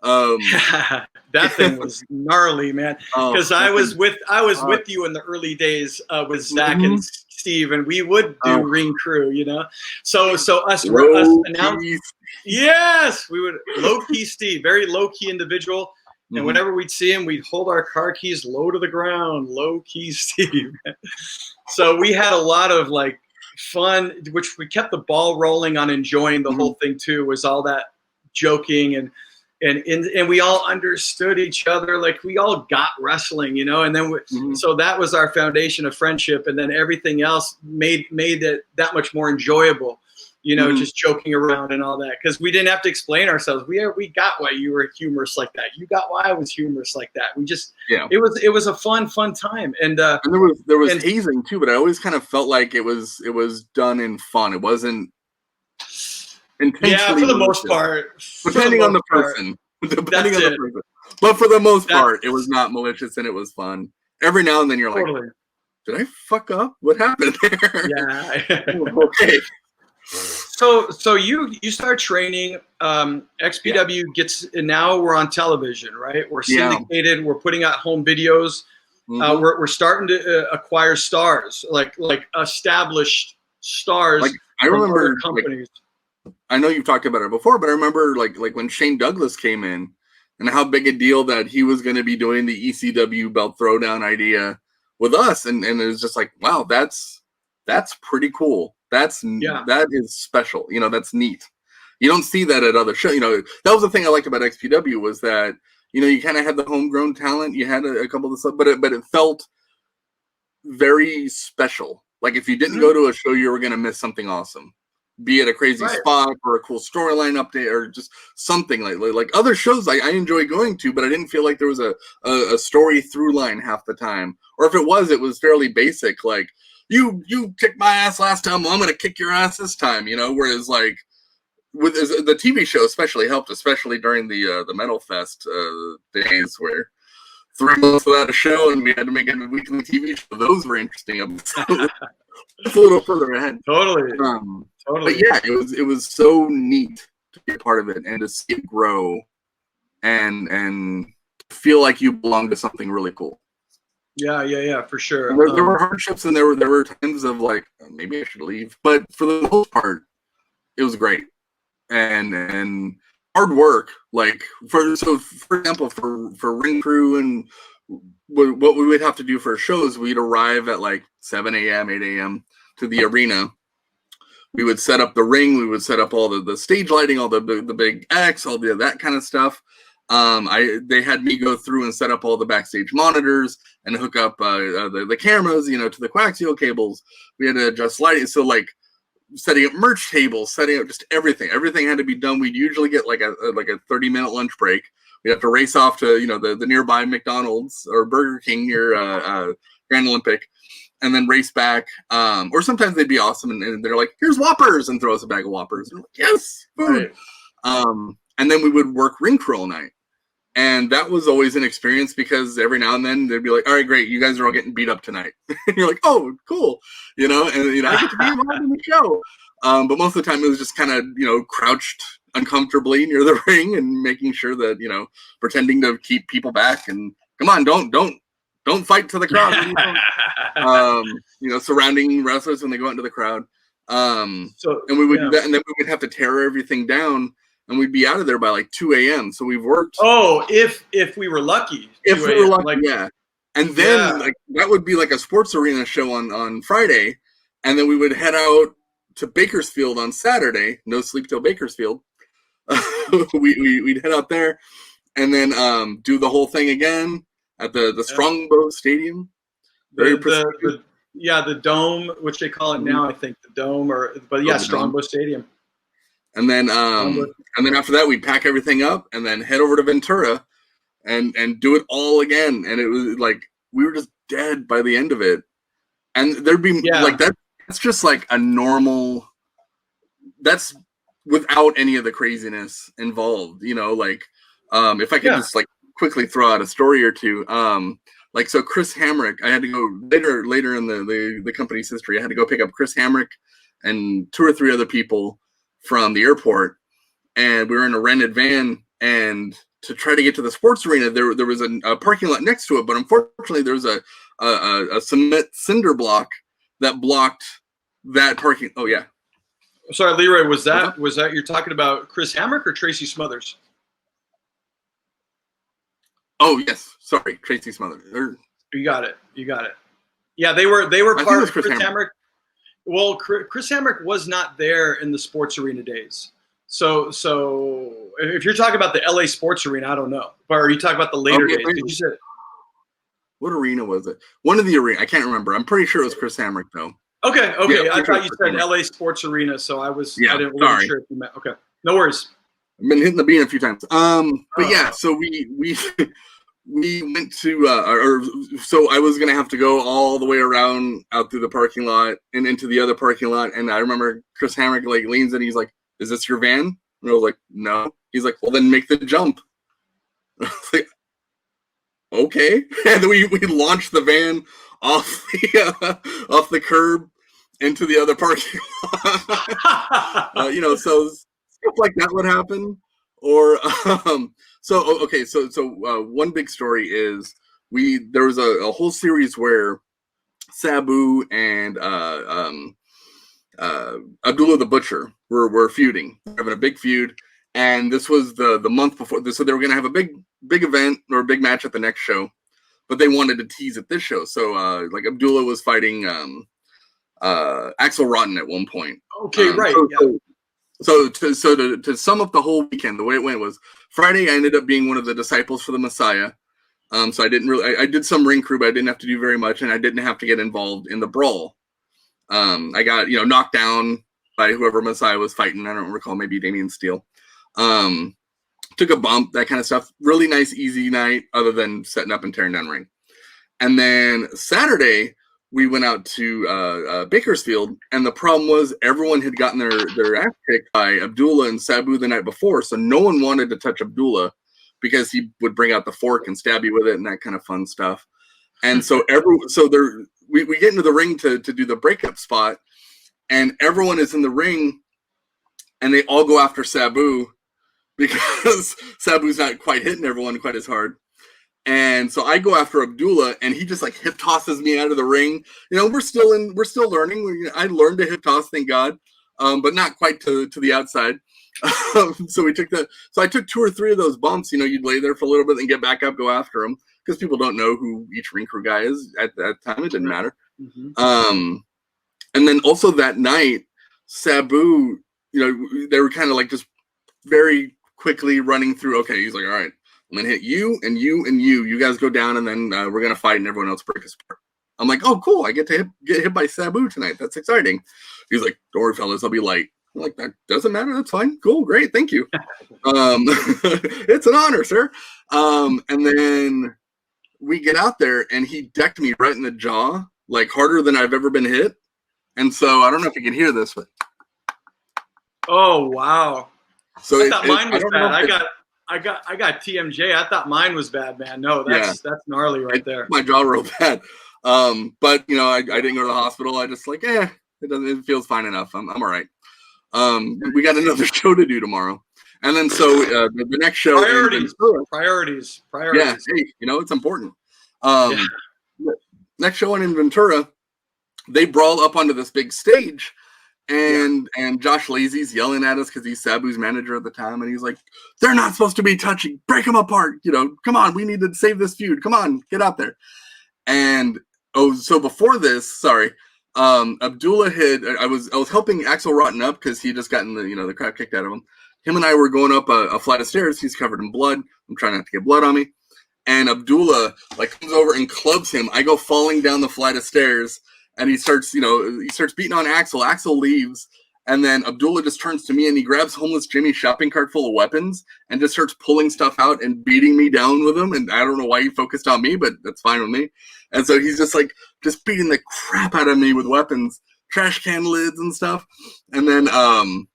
That thing was gnarly, man. Because I was with you in the early days with Zach and Steve, and we would do ring crew, you know. So us announced, yes, we would low key Steve, very low key individual. And whenever we'd see him, we'd hold our car keys low to the ground, low key Steve. So we had a lot of like fun, which we kept the ball rolling on enjoying the whole thing too, was all that joking and we all understood each other. Like we all got wrestling, you know, and then so that was our foundation of friendship. And then everything else made it that much more enjoyable. You know, just joking around and all that, because we didn't have to explain ourselves. We got why you were humorous like that. You got why I was humorous like that. We just it was a fun time. And there was hazing too, but I always kind of felt like it was done in fun. It wasn't intentionally. Yeah, for the most part. Depending on the person. Depending on the person. But for the most part, it was not malicious and it was fun. Every now and then you're like, did I fuck up? What happened there? Yeah. Okay. So you start training. XPW gets, and now we're on television, right? We're syndicated. We're putting out home videos. We're starting to acquire stars, like established stars. Like I remember companies. I know you've talked about it before, but I remember like when Shane Douglas came in, and how big a deal that he was going to be doing the ECW belt throwdown idea with us, and it was just like, wow, that's pretty cool. That is special. You know, that's neat. You don't see that at other shows. You know, that was the thing I liked about XPW, was that, you know, you kind of had the homegrown talent. You had a couple of stuff, but it felt very special. Like if you didn't go to a show, you were going to miss something awesome. Be it a crazy spot or a cool storyline update or just something like other shows I enjoy going to, but I didn't feel like there was a story through line half the time. Or if it was fairly basic, like, you kicked my ass last time, well, I'm going to kick your ass this time, you know? Whereas, like, with the TV show especially helped, especially during the Metal Fest days where 3 months without a show and we had to make a weekly TV show. Those were interesting episodes. It's a little further ahead. Totally. But yeah, it was so neat to be a part of it and to see it grow and feel like you belong to something really cool. Yeah, for sure. There were hardships and there were times of like, maybe I should leave, but for the most part, it was great and hard work. Like for example, for ring crew and what we would have to do for shows, we'd arrive at like 7 a.m., 8 a.m. to the arena. We would set up the ring. We would set up all the stage lighting, all the big X, all that kind of stuff. They had me go through and set up all the backstage monitors and hook up the cameras, you know, to the coaxial cables. We had to adjust lighting. So like setting up merch tables, setting up just everything. Everything had to be done. We'd usually get like a 30-minute lunch break. We'd have to race off to, you know, the nearby McDonald's or Burger King near Grand Olympic, and then race back. Or sometimes they'd be awesome and they're like, "Here's Whoppers," and throw us a bag of Whoppers. And we're like, yes, food. Right. And then we would work ring crew all night. And that was always an experience because every now and then they'd be like, "All right, great, you guys are all getting beat up tonight." And you're like, "Oh, cool," you know, and you know, I get to be involved in the show. But most of the time it was just kind of, you know, crouched uncomfortably near the ring and making sure that, you know, pretending to keep people back and come on, don't fight to the crowd. You know, surrounding wrestlers when they go out into the crowd. And we would do that, and then we would have to tear everything down. And we'd be out of there by like 2 a.m. So we've worked. Oh, if we were lucky. If we were lucky, like, yeah. And then like that would be like a sports arena show on Friday. And then we would head out to Bakersfield on Saturday. No sleep till Bakersfield. We'd head out there and then do the whole thing again at the Strongbow Stadium. Very the Dome, which they call it now, I think the Dome, Strongbow Stadium. And then after that, we'd pack everything up and then head over to Ventura and do it all again. And it was like we were just dead by the end of it. And there'd be like that's just like a normal. That's without any of the craziness involved, you know. Like if I could just like quickly throw out a story or two. Like so, Chris Hamrick, I had to go later in the company's history. I had to go pick up Chris Hamrick and 2 or 3 other people from the airport, and we were in a rented van, and to try to get to the sports arena, there was a parking lot next to it, but unfortunately there was a cement cinder block that blocked that parking. Oh yeah. Sorry, Leroy, was that you're talking about Chris Hamrick or Tracy Smothers? Oh yes, sorry, Tracy Smothers. You got it. Yeah, they were part of Chris Hamrick. Well, Chris Hamrick was not there in the sports arena days. So if you're talking about the LA sports arena, I don't know. But are you talking about the later days? Did you say? What arena was it? One of the arena. I can't remember. I'm pretty sure it was Chris Hamrick though. Okay. Yeah, I thought you said LA sports arena, so I wasn't sure if you meant. Okay, no worries. I've been hitting the bean a few times. But yeah, so we went to so I was gonna have to go all the way around out through the parking lot and into the other parking lot, and I remember Chris Hamrick like leans in, he's like, "Is this your van?" And I was like, "No." He's like, "Well, then make the jump." I was like, "Okay." And then we launched the van off the curb into the other parking lot. You know, so stuff like that would happen. Or so one big story is there was a whole series where Sabu and Abdullah the Butcher were feuding, having a big feud, and this was the month before this, so they were going to have a big event or a big match at the next show, but they wanted to tease at this show. So like Abdullah was fighting Axel Rotten at one point. Okay, right. So to sum up the whole weekend, the way it went was Friday I ended up being one of the disciples for the Messiah. So I did some ring crew, but I didn't have to do very much, and I didn't have to get involved in the brawl. I got knocked down by whoever Messiah was fighting. I don't recall, maybe Damian Steele. Took a bump, that kind of stuff. Really nice, easy night, other than setting up and tearing down ring. And then Saturday we went out to Bakersfield, and the problem was everyone had gotten their ass kicked by Abdullah and Sabu the night before, so no one wanted to touch Abdullah because he would bring out the fork and stab you with it and that kind of fun stuff. And so we get into the ring to do the breakup spot, and everyone is in the ring, and they all go after Sabu because Sabu's not quite hitting everyone quite as hard. And so I go after Abdullah, and he just like hip tosses me out of the ring. We're still learning. I learned to hip toss, thank God, but not quite to the outside. So I took 2 or 3 of those bumps. You'd lay there for a little bit and get back up, go after him, because people don't know who each ring crew guy is at that time. It didn't matter. Mm-hmm. And then also that night, Sabu, they were kind of like just very quickly running through. Okay, he's like, all right, I'm gonna hit you and you and you. You guys go down, and then we're gonna fight, and everyone else break us apart. I'm like, oh, cool. I get to get hit by Sabu tonight. That's exciting. He's like, don't worry, fellas, I'll be light. I'm like, that doesn't matter. That's fine. Cool. Great. Thank you. It's an honor, sir. And then we get out there and he decked me right in the jaw, like harder than I've ever been hit. And so I don't know if you can hear this, but. Oh, wow. So I thought mine was bad. I got TMJ. I thought mine was bad, man. No, that's gnarly right there. My jaw real bad. But you know, I didn't go to the hospital. I just like, it feels fine enough. I'm all right. We got another show to do tomorrow. And then so the next show priorities. Yeah, hey, you know, it's important. Next show in Ventura, they brawl up onto this big stage. And Josh Lazy's yelling at us because he's Sabu's manager at the time, and he's like, "They're not supposed to be touching. Break them apart. You know, come on. We need to save this feud. Come on, get out there." And so before this, Abdullah I was helping Axel Rotten up because he just gotten the crap kicked out of him. Him and I were going up a flight of stairs. He's covered in blood. I'm trying not to get blood on me. And Abdullah comes over and clubs him. I go falling down the flight of stairs. And he starts beating on Axel. Axel leaves, and then Abdullah just turns to me and he grabs homeless Jimmy's shopping cart full of weapons and just starts pulling stuff out and beating me down with them. And I don't know why he focused on me, but that's fine with me. And so he's just beating the crap out of me with weapons, trash can lids and stuff. And then and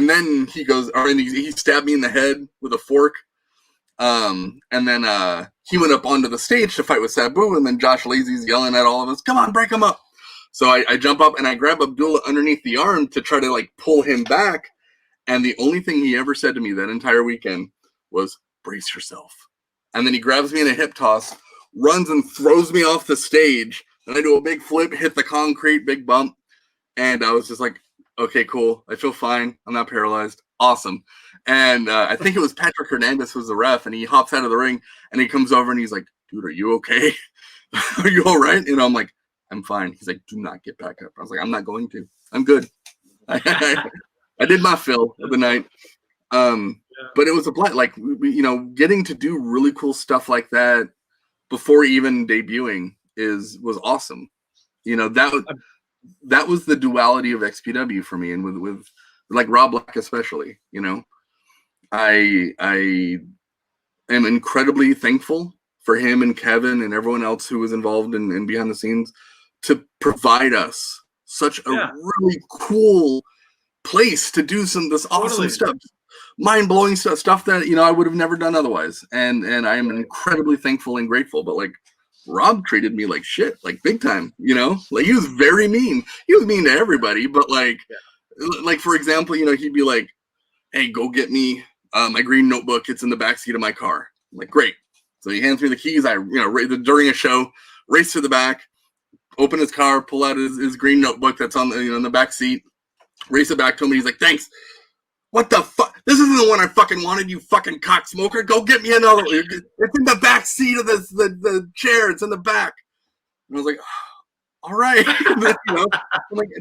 then he goes, he stabbed me in the head with a fork. And then he went up onto the stage to fight with Sabu, and then Josh Lazy's yelling at all of us, "Come on, break him up!" So I jump up and I grab Abdullah underneath the arm to try to pull him back. And the only thing he ever said to me that entire weekend was, "Brace yourself." And then he grabs me in a hip toss, runs and throws me off the stage, and I do a big flip, hit the concrete, big bump, and I was just like, "Okay, cool. I feel fine. I'm not paralyzed. Awesome." And I think it was Patrick Hernandez was the ref, and he hops out of the ring, and he comes over, and he's like, "Dude, are you okay? Are you all right?" And I'm like, "I'm fine." He's like, "Do not get back up." I was like, "I'm not going to. I'm good." I did my fill of the night. But it was a blast. Getting to do really cool stuff like that before even debuting was awesome. That was the duality of XPW for me, and with Rob Black especially. I am incredibly thankful for him and Kevin and everyone else who was involved in behind the scenes to provide us such a really cool place to do this awesome stuff, mind-blowing stuff that I would have never done otherwise. And I am incredibly thankful and grateful. But Rob treated me like shit, big time. He was very mean. He was mean to everybody, but for example, he'd be like, "Hey, go get me my green notebook. It's in the backseat of my car." I'm like, "Great." So he hands me the keys. I, during a show, race to the back, open his car, pull out his green notebook that's on the, in the back seat, race it back to him. And he's like, "Thanks." "What the fuck? This isn't the one I fucking wanted, you fucking cock smoker. Go get me another one. It's in the back seat of the chair. It's in the back." And I was like, "Oh, all right." I'm like,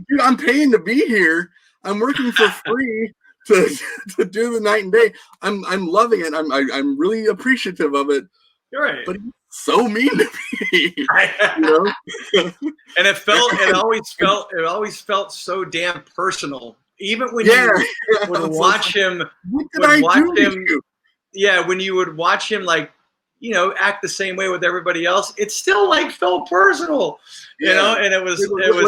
"Dude, I'm paying to be here. I'm working for free to do the night and day. I'm loving it. I'm really appreciative of it." You're right. But he's so mean to me. And it always felt so damn personal. Even when you would watch him, when you would watch him act the same way with everybody else, it still felt personal, and it was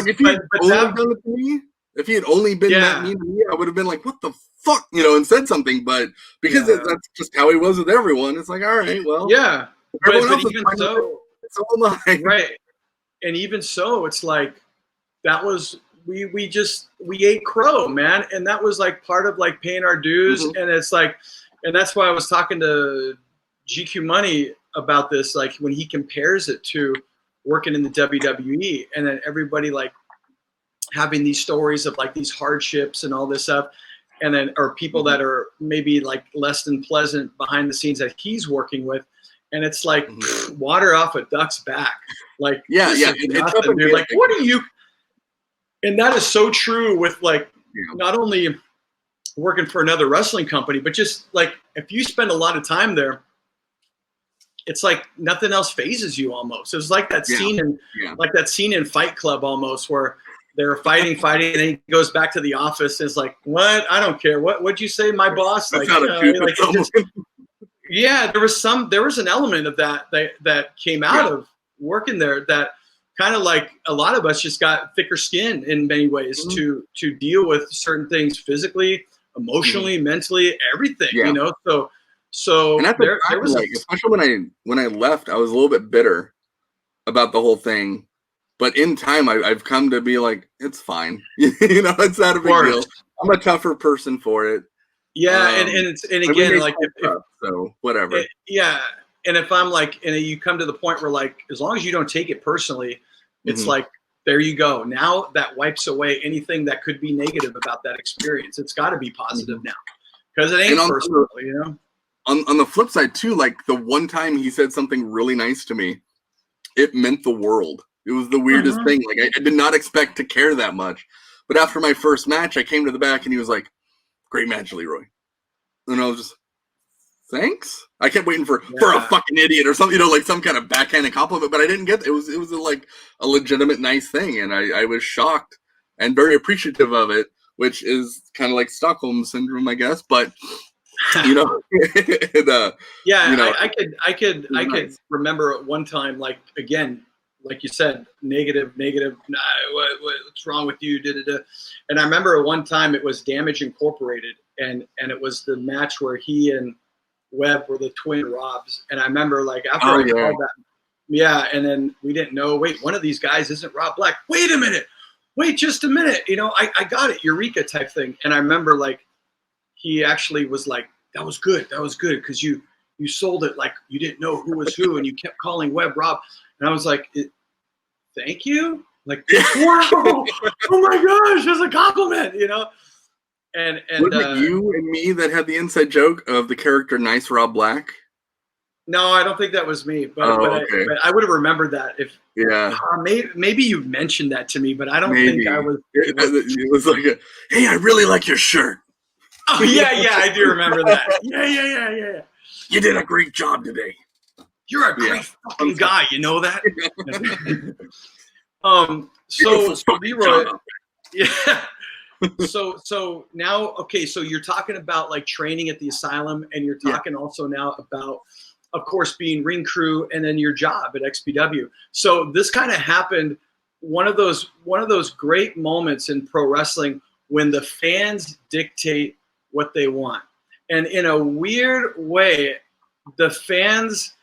if he had only done it to me, if he had only been that mean to me, I would have been like, "What the fuck?" and said something. But because that's just how he was with everyone, it's like, all right, well, yeah. But even so, it's all mine. Right. And even so, it's that was we ate crow, man, and that was part of paying our dues. And it's and that's why I was talking to GQ Money about this, when he compares it to working in the WWE, and then everybody having these stories of these hardships and all this stuff, and then or people that are maybe less than pleasant behind the scenes that he's working with. And it's water off a duck's back. Nothing, dude. What are you? And that is so true with not only working for another wrestling company, but just if you spend a lot of time there, it's like nothing else phases you almost. It was like that scene in Fight Club almost, where they're fighting, and then he goes back to the office and is like, what? I don't care. What'd you say, my boss? That's like, not a shoot, like it just, yeah, there was an element of that came out of working there, that kind of like a lot of us just got thicker skin in many ways to deal with certain things physically, emotionally, mentally, everything, you know? So and there was especially when I left, I was a little bit bitter about the whole thing. But in time, I've come to be like, it's fine. You know, it's not a big deal. I'm a tougher person for it. Yeah, and again, like if so whatever. And if I'm like, and you come to the point where like, as long as you don't take it personally, it's like, there you go. Now that wipes away anything that could be negative about that experience. It's got to be positive now, because it ain't personal, you know. On the flip side too, like the one time he said something really nice to me, it meant the world. It was the weirdest thing. Like I did not expect to care that much. But after my first match, I came to the back and he was like, "Great match, Leroy." And I was just, thanks. I kept waiting for a fucking idiot or something, you know, like some kind of backhanded compliment, but I didn't get it. It was like a legitimate nice thing, and I was shocked and very appreciative of it, which is kind of like Stockholm syndrome, I guess. But you know, I could remember at one time, like again, like you said, negative. Nah, what's wrong with you? And I remember at one time it was Damage Incorporated, and it was the match where he and Webb were the twin Robs. And I remember like after I called that, and then we didn't know. Wait, one of these guys isn't Rob Black. Wait a minute. Wait just a minute. You know, I got it. Eureka type thing. And I remember like he actually was like, that was good because you sold it like you didn't know who was who, and you kept calling Webb Rob. And I was like, thank you. Like, wow, oh my gosh, that's a compliment, you know. And was it you and me that had the inside joke of the character Nice Rob Black? No, I don't think that was me, but I would have remembered that if maybe you mentioned that to me, but I don't think I was. It was like, hey, I really like your shirt. Oh yeah, I do remember that. Yeah. You did a great job today. You're a great fucking guy, you know that? So Leroy, So now, okay, so you're talking about like training at the asylum, and you're talking also now about, of course, being ring crew, and then your job at XPW. So this kind of happened, one of those great moments in pro wrestling when the fans dictate what they want, and in a weird way, the fans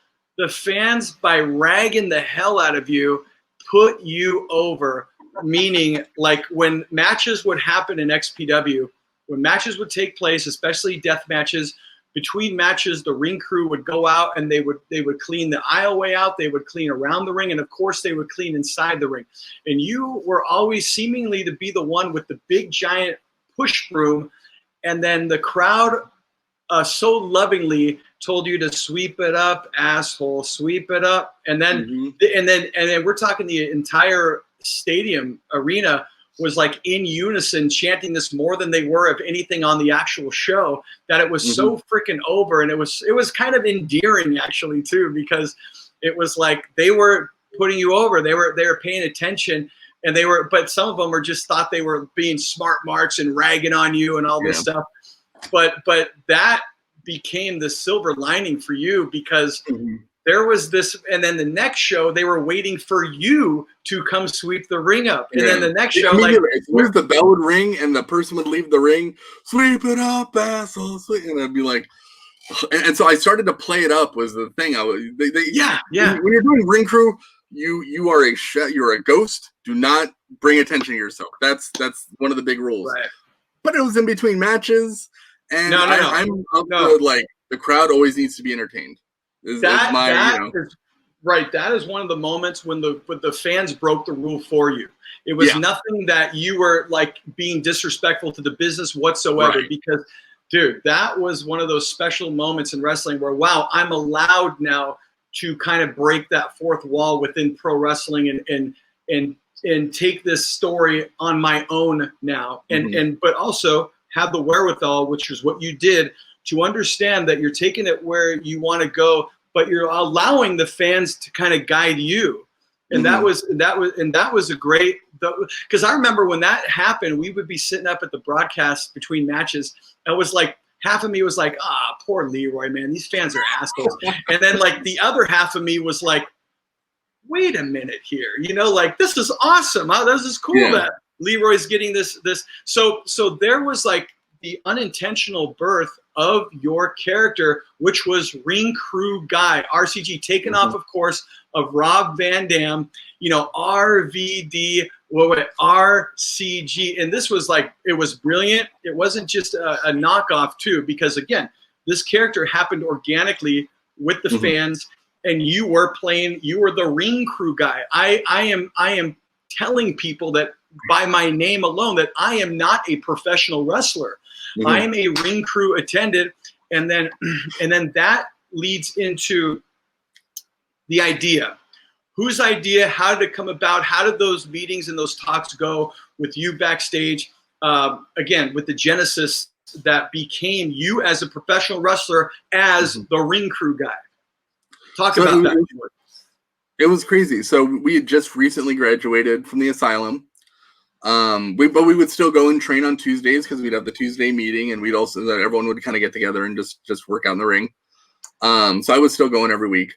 by ragging the hell out of you put you over. Meaning, like when matches would happen in XPW, when matches would take place, especially death matches, between matches, the ring crew would go out and they would clean the aisleway out, they would clean around the ring, and of course they would clean inside the ring. And you were always seemingly to be the one with the big giant push broom, and then the crowd so lovingly told you to sweep it up, asshole, sweep it up, and then and then we're talking the entire stadium arena was like in unison chanting this more than they were of anything on the actual show, that it was so freaking over. And it was kind of endearing actually too, because it was like they were putting you over, they were paying attention, and but some of them were just thought they were being smart marks and ragging on you and all this stuff. But that became the silver lining for you, because there was this, and then the next show they were waiting for you to come sweep the ring up, and then the next show, like where's the bell would ring and the person would leave the ring, sweep it up, asshole, sweep, and I'd be like, and so I started to play it up was the thing. When you're doing ring crew, you're a ghost. Do not bring attention to yourself. That's one of the big rules. Right. But it was in between matches, and I'm like the crowd always needs to be entertained. That is one of the moments when the fans broke the rule for you. It was nothing that you were like being disrespectful to the business whatsoever, because, dude, that was one of those special moments in wrestling where, wow, I'm allowed now to kind of break that fourth wall within pro wrestling and take this story on my own now, but also have the wherewithal, which is what you did, to understand that you're taking it where you want to go, but you're allowing the fans to kind of guide you. And that was a great, because I remember when that happened, we would be sitting up at the broadcast between matches. It was like, half of me was like, poor Leroy, man, these fans are assholes. And then like the other half of me was like, wait a minute here, like, this is awesome. This is cool that Leroy's getting this. So there was like the unintentional birth of your character, which was Ring Crew Guy, RCG, taken off, of course, of Rob Van Dam, RVD, RCG. And this was like, it was brilliant. It wasn't just a knockoff too, because again, this character happened organically with the fans, and you were the Ring Crew Guy. I am telling people that by my name alone that I am not a professional wrestler. I am a ring crew attendant. And then that leads into the idea. Whose idea? How did it come about? How did those meetings and those talks go with you backstage? Again, with the genesis that became you as a professional wrestler, as the Ring Crew Guy. Talk about that. It was crazy. So we had just recently graduated from the asylum. But we would still go and train on Tuesdays because we'd have the Tuesday meeting, and we'd also, everyone would kind of get together and just work out in the ring. So I was still going every week,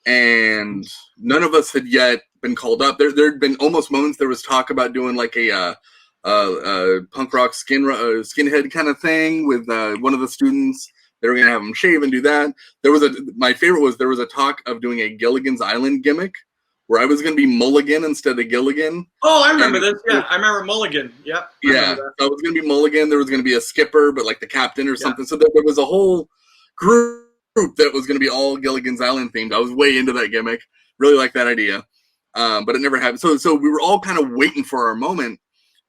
and none of us had yet been called up. There'd been almost moments there was talk about doing like a punk rock skinhead kind of thing with one of the students. They were going to have him shave and do that. My favorite was there was a talk of doing a Gilligan's Island gimmick where I was going to be Mulligan instead of Gilligan. Oh, I remember this. Yeah, I remember Mulligan. Yep. Yeah, so I was going to be Mulligan. There was going to be a skipper, but like the captain or something. So there was a whole group that was going to be all Gilligan's Island themed. I was way into that gimmick. Really liked that idea, but it never happened. So we were all kind of waiting for our moment.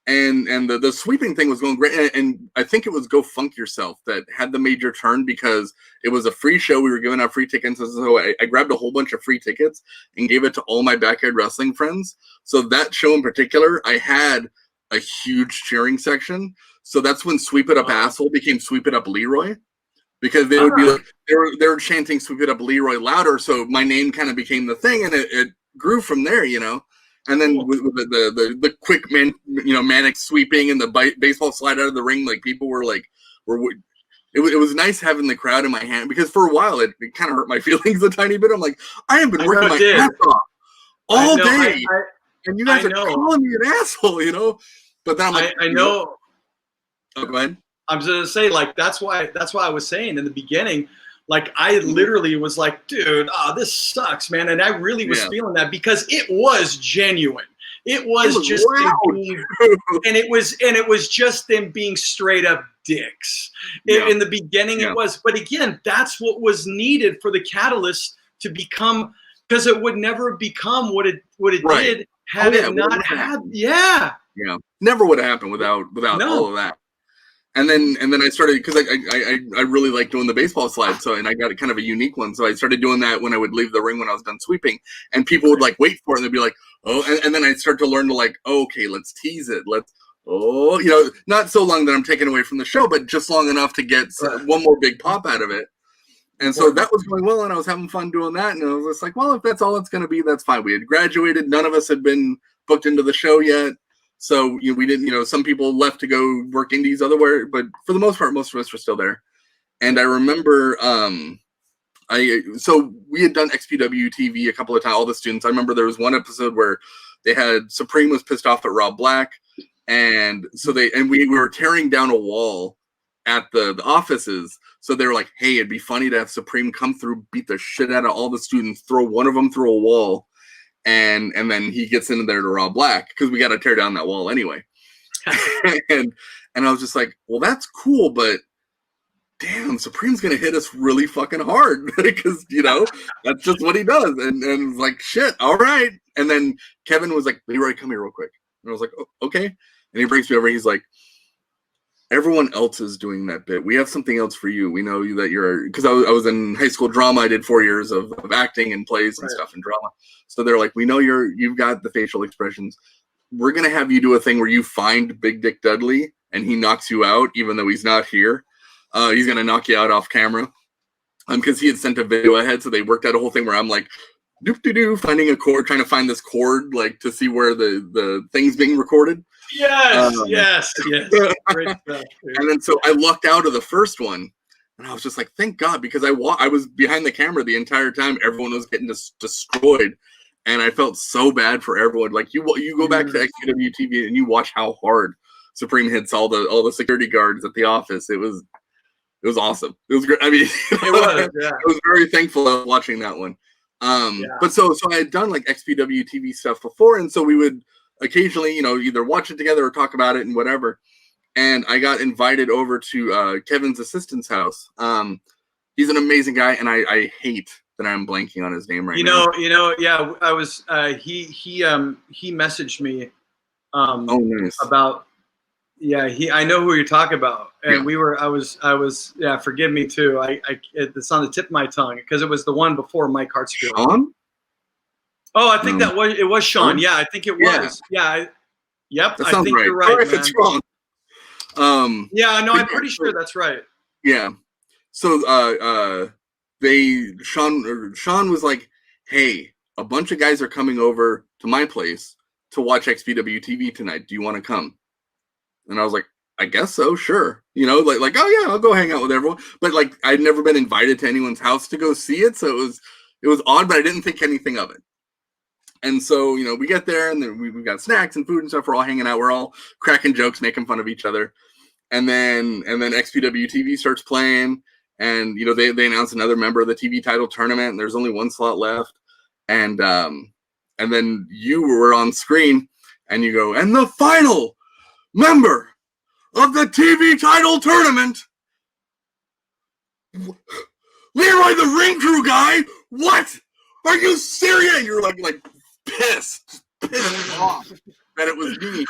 And the sweeping thing was going great. And I think it was Go Funk Yourself that had the major turn because it was a free show. We were giving out free tickets. So I grabbed a whole bunch of free tickets and gave it to all my backyard wrestling friends. So that show in particular, I had a huge cheering section. So that's when Sweep It Up Asshole became Sweep It Up Leroy. Because they would be like, they were chanting Sweep It Up Leroy louder. So my name kind of became the thing, and it grew from there, And then with the quick manic sweeping and the baseball slide out of the ring, like people were like, it was nice having the crowd in my hand, because for a while it kind of hurt my feelings a tiny bit. I'm like, I have been working my ass off all day, and you guys are calling me an asshole, But then I'm like, I know. Oh, go ahead. I was gonna say, like, that's why I was saying in the beginning. Like, I literally was like, dude, this sucks, man. And I really was feeling that because it was genuine. It was just and it was just them being straight up dicks. In the beginning it was. But again, that's what was needed for the catalyst to become, because it would never become what it did had it not had. Yeah. Never would have happened without all of that. And then I started, because I really like doing the baseball slide, and I got kind of a unique one. So I started doing that when I would leave the ring when I was done sweeping, and people would like wait for it, and they'd be like, oh, and then I'd start to learn to like, okay, let's tease it, not so long that I'm taken away from the show, but just long enough to get one more big pop out of it. And so that was going well, and I was having fun doing that, and I was just like, well, if that's all it's going to be, that's fine. We had graduated, none of us had been booked into the show yet. So we didn't, some people left to go work indies otherwhere, but for the most part, most of us were still there. And I remember, so we had done XPW TV a couple of times, all the students. I remember there was one episode where they had Supreme was pissed off at Rob Black, and so we were tearing down a wall at the offices. So they were like, hey, it'd be funny to have Supreme come through, beat the shit out of all the students, throw one of them through a wall. And then he gets into there to Rob Black, because we got to tear down that wall anyway. and I was just like, well, that's cool, but damn, Supreme's going to hit us really fucking hard, because, that's just what he does. And like, shit, all right. And then Kevin was like, Leroy, come here real quick. And I was like, oh, okay. And he brings me over. He's like, everyone else is doing that bit. We have something else for you. We know that you're, because I was in high school drama. I did 4 years of acting and plays and stuff and drama. So they're like, we know you've got the facial expressions. We're going to have you do a thing where you find Big Dick Dudley and he knocks you out, even though he's not here. He's going to knock you out off camera. because he had sent a video ahead, so they worked out a whole thing where I'm like, doop-doo-doo, finding a chord, trying to find this chord, like to see where the thing's being recorded. Yes. Great stuff, dude. And then so I lucked out of the first one, and I was just like, thank God, because I was behind the camera the entire time. Everyone was getting destroyed, and I felt so bad for everyone. Like you go back to XPW TV and you watch how hard Supreme hits all the security guards at the office. It was awesome. It was great. I mean, it was. Yeah. I was very thankful of watching that one. But so I had done like XPW TV stuff before, and so we would occasionally, either watch it together or talk about it and whatever. And I got invited over to Kevin's assistant's house. He's an amazing guy, and I hate that I'm blanking on his name right now. Yeah, I was. He messaged me. Nice. About. Yeah, I know who you're talking about, and yeah. I was. Yeah, forgive me too. It's on the tip of my tongue because it was the one before Mike Hartsfield. Sean? Oh, I think it was Sean. Yeah, I think it was. Yeah. Yep. That I sounds think right. you're right. If it's wrong. Yeah, no, I'm pretty sure that's right. Yeah. So Sean was like, hey, a bunch of guys are coming over to my place to watch XPW TV tonight. Do you want to come? And I was like, I guess so, sure. Like, oh yeah, I'll go hang out with everyone. But like, I'd never been invited to anyone's house to go see it, so it was odd, but I didn't think anything of it. And so, we get there, and then we got snacks and food and stuff. We're all hanging out. We're all cracking jokes, making fun of each other. And then XPW TV starts playing, and they announce another member of the TV title tournament, and there's only one slot left. And then you were on screen, and you go, and the final member of the TV title tournament, Leroy the ring crew guy. What? Are you serious? You're like pissed off that it was me.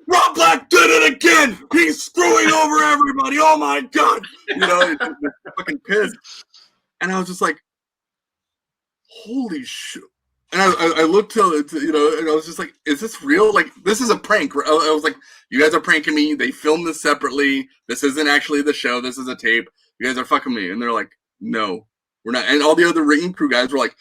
Rob Black did it again. He's screwing over everybody. Oh my God. Fucking pissed. And I was just like, holy shit. And I looked to and I was just like, is this real? Like, this is a prank. I was like, you guys are pranking me. They filmed this separately. This isn't actually the show. This is a tape. You guys are fucking me. And they're like, no, we're not. And all the other ring crew guys were like,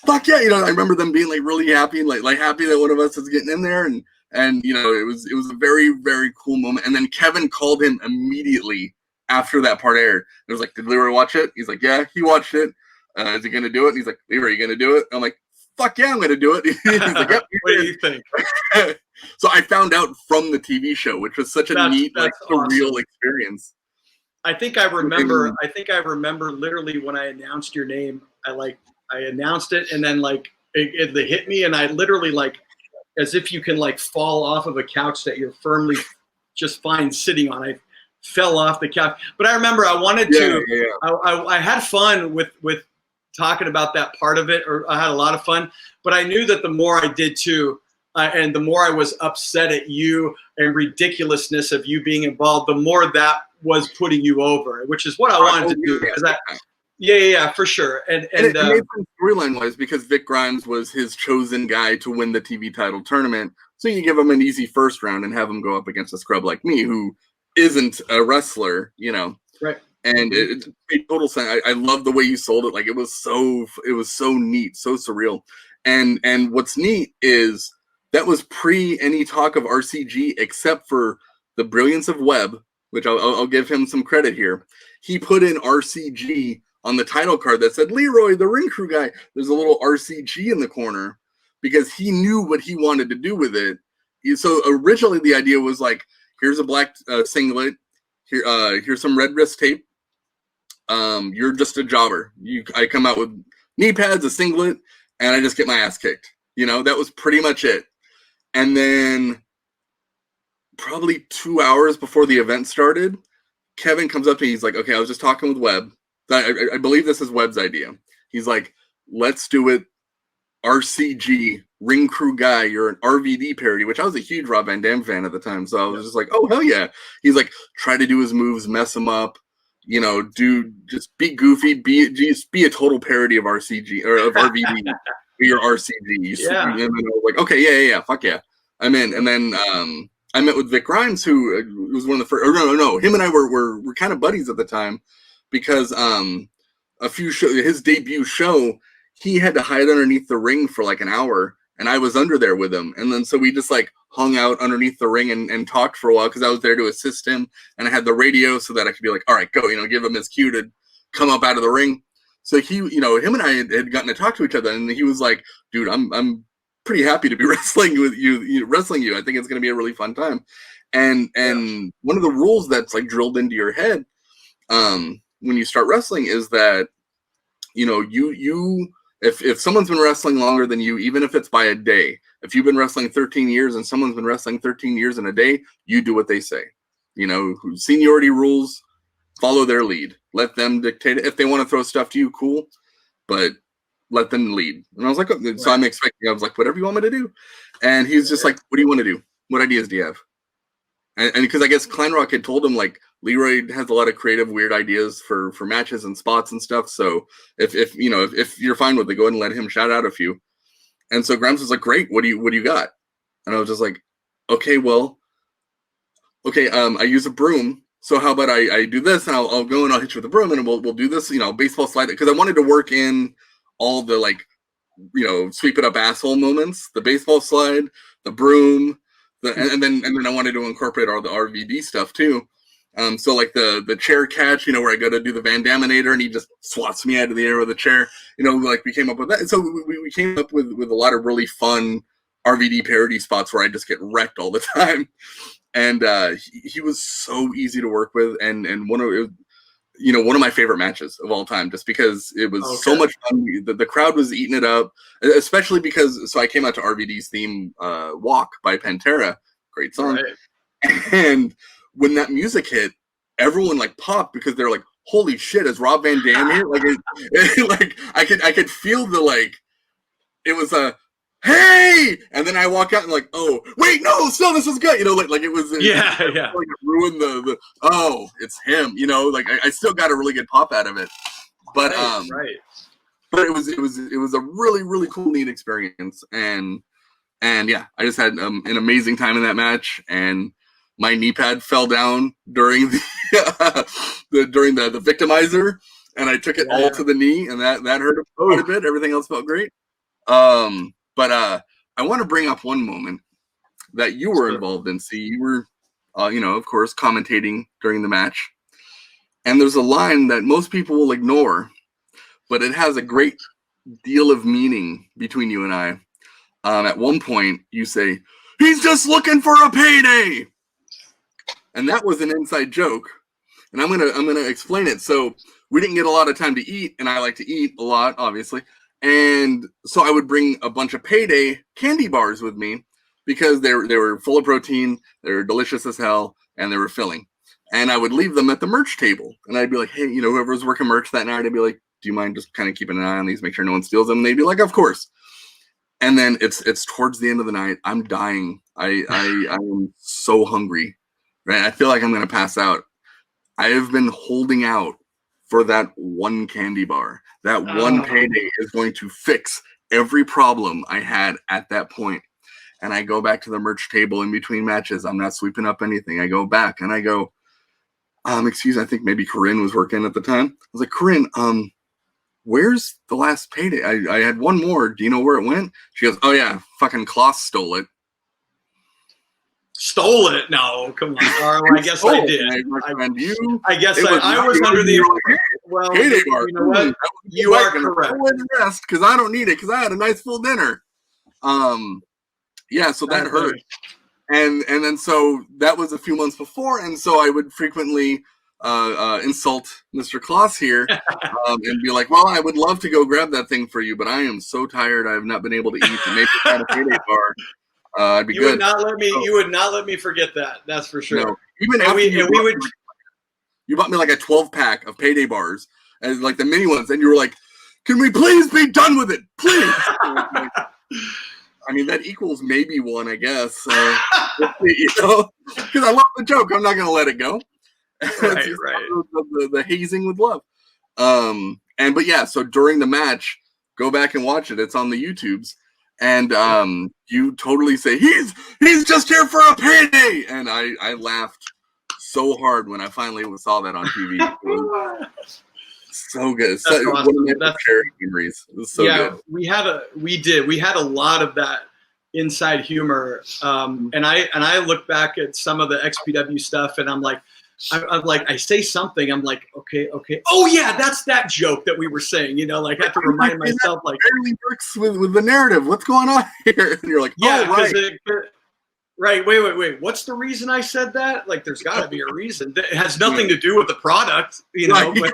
fuck yeah. I remember them being like really happy and like happy that one of us is getting in there. And it was a very, very cool moment. And then Kevin called him immediately after that part aired. It was like, did Leroy watch it? He's like, yeah, he watched it. Is he going to do it? And he's like, Leroy, are you going to do it? I'm like, fuck yeah, I'm going to do it. He's like, yep. What do you think? So I found out from the TV show, which was such a neat, like, surreal awesome experience. I think I remember literally when I announced your name, I announced it, and then like it hit me, and I literally, like, as if you can like fall off of a couch that you're firmly just fine sitting on. I fell off the couch, but I remember I wanted to. Yeah. I had fun with talking about that part of it, or I had a lot of fun. But I knew that the more I did too, and the more I was upset at you and ridiculousness of you being involved, the more that was putting you over, which is what I wanted to do. Yeah, for sure. And it made sense storyline-wise because Vic Grimes was his chosen guy to win the TV title tournament. So you give him an easy first round and have him go up against a scrub like me who isn't a wrestler, Right. And it made total sense. I love the way you sold it. Like, it was so neat, so surreal. And what's neat is that was pre any talk of RCG, except for the brilliance of Webb, which I'll give him some credit here. He put in RCG on the title card that said Leroy, the ring crew guy. There's a little RCG in the corner because he knew what he wanted to do with it. So originally the idea was like, here's a black singlet. Here's some red wrist tape. You're just a jobber. I come out with knee pads, a singlet, and I just get my ass kicked. That was pretty much it. And then probably 2 hours before the event started, Kevin comes up to me. He's like, okay, I was just talking with Webb. I believe this is Webb's idea. He's like, let's do it RCG, ring crew guy. You're an RVD parody, which I was a huge Rob Van Dam fan at the time. So I was just like, oh, hell yeah. He's like, try to do his moves, mess him up. Just be goofy, just be a total parody of RCG or of RVD. Be your RCG. Yeah. And then I was like, okay, yeah, fuck yeah, I'm in. And then I met with Vic Grimes, who was one of the first. No, him and I were kind of buddies at the time because his debut show, he had to hide underneath the ring for like an hour, and I was under there with him. And then so we just like hung out underneath the ring and talked for a while because I was there to assist him, and I had the radio so that I could be like, all right, go, give him his cue to come up out of the ring. So he, him and I had gotten to talk to each other, and he was like, dude, I'm pretty happy to be wrestling with you. I think it's going to be a really fun time. And one of the rules that's like drilled into your head when you start wrestling is that, if someone's been wrestling longer than you, even if it's by a day, if you've been wrestling 13 years and someone's been wrestling 13 years in a day, you do what they say. Seniority rules, follow their lead. Let them dictate it. If they want to throw stuff to you, cool, but let them lead. And I was like, okay. So I'm expecting, I was like, whatever you want me to do. And he's just like, what do you want to do? What ideas do you have? And because I guess Kleinrock had told him, like, Leroy has a lot of creative, weird ideas for matches and spots and stuff. So if you're fine with it, go ahead and let him shout out a few. And so Grimes was like, great. What do you got? And I was just like, okay, I use a broom. So how about I do this, and I'll go and I'll hit you with a broom, and we'll do this, baseball slide, because I wanted to work in all the, like, sweep it up asshole moments, the baseball slide, the broom, and then I wanted to incorporate all the RVD stuff too. So like the chair catch, where I go to do the Van Daminator and he just swats me out of the air with a chair, like we came up with that. And so we came up with a lot of really fun RVD parody spots where I just get wrecked all the time. And he was so easy to work with, and one of my favorite matches of all time, just because it was so much fun. The crowd was eating it up, especially because I came out to RVD's theme, "Walk" by Pantera, great song, right. And when that music hit, everyone like popped because they're like, "Holy shit, is Rob Van Dam here?" Like I could feel the, like, it was a hey, and then I walk out and like, oh wait, no, still this is good, like it was, like, it ruined the oh, it's him, like I still got a really good pop out of it, but but it was a really, really cool, neat experience, and yeah, I just had an amazing time in that match, and my knee pad fell down during the victimizer, and I took it all to the knee, and that hurt quite a bit. Everything else felt great. But I want to bring up one moment that you were involved in. See, you were, of course, commentating during the match. And there's a line that most people will ignore, but it has a great deal of meaning between you and I. At one point, you say, "He's just looking for a payday." And that was an inside joke. And I'm gonna explain it. So we didn't get a lot of time to eat, and I like to eat a lot, obviously. And so I would bring a bunch of Payday candy bars with me because they were full of protein, they were delicious as hell, and they were filling. And I would leave them at the merch table. And I'd be like, hey, whoever was working merch that night, I'd be like, do you mind just kind of keeping an eye on these, make sure no one steals them? And they'd be like, of course. And then it's towards the end of the night. I'm dying. I am so hungry, right? I feel like I'm going to pass out. I have been holding out for that one candy bar. That one Payday is going to fix every problem I had at that point. And I go back to the merch table in between matches. I'm not sweeping up anything. I go back and I go, excuse me, I think maybe Corinne was working at the time. I was like, Corinne, where's the last Payday? I had one more. Do you know where it went? She goes, oh yeah, fucking Kloss stole it. Stole it? No, come on. I guess I did. I guess I was under the Payday bar. You know what? You are correct. Because I don't need it because I had a nice full dinner. Yeah, so that hurt. And then so that was a few months before, and so I would frequently insult Mr. Kloss here and be like, well, I would love to go grab that thing for you, but I am so tired I have not been able to eat, and maybe find a Payday bar. I'd be you good. Would not let me. You would not let me forget that. That's for sure. No. Even after you bought me like a 12-pack of Payday bars, and like the mini ones, and you were like, "Can we please be done with it, please?" I mean, that equals maybe one, I guess. Because I love the joke. I'm not going to let it go. Right. The hazing with love. But yeah, so during the match, go back and watch it. It's on the YouTubes. And you totally say, he's just here for a payday. And I laughed so hard when I finally saw that on TV. So good. That's One awesome. of my That's charity memories. It was so good. we had a lot of that inside humor. And I look back at some of the XPW stuff, and I'm like, I say something, I'm like, okay. Oh yeah, that's that joke that we were saying, like I have to remind myself, like, barely works with the narrative. What's going on here? And you're like, yeah, oh, right. Right. Wait. What's the rereason I said that? Like, there's got to be a reason. It has nothing to do with the product, Right, But,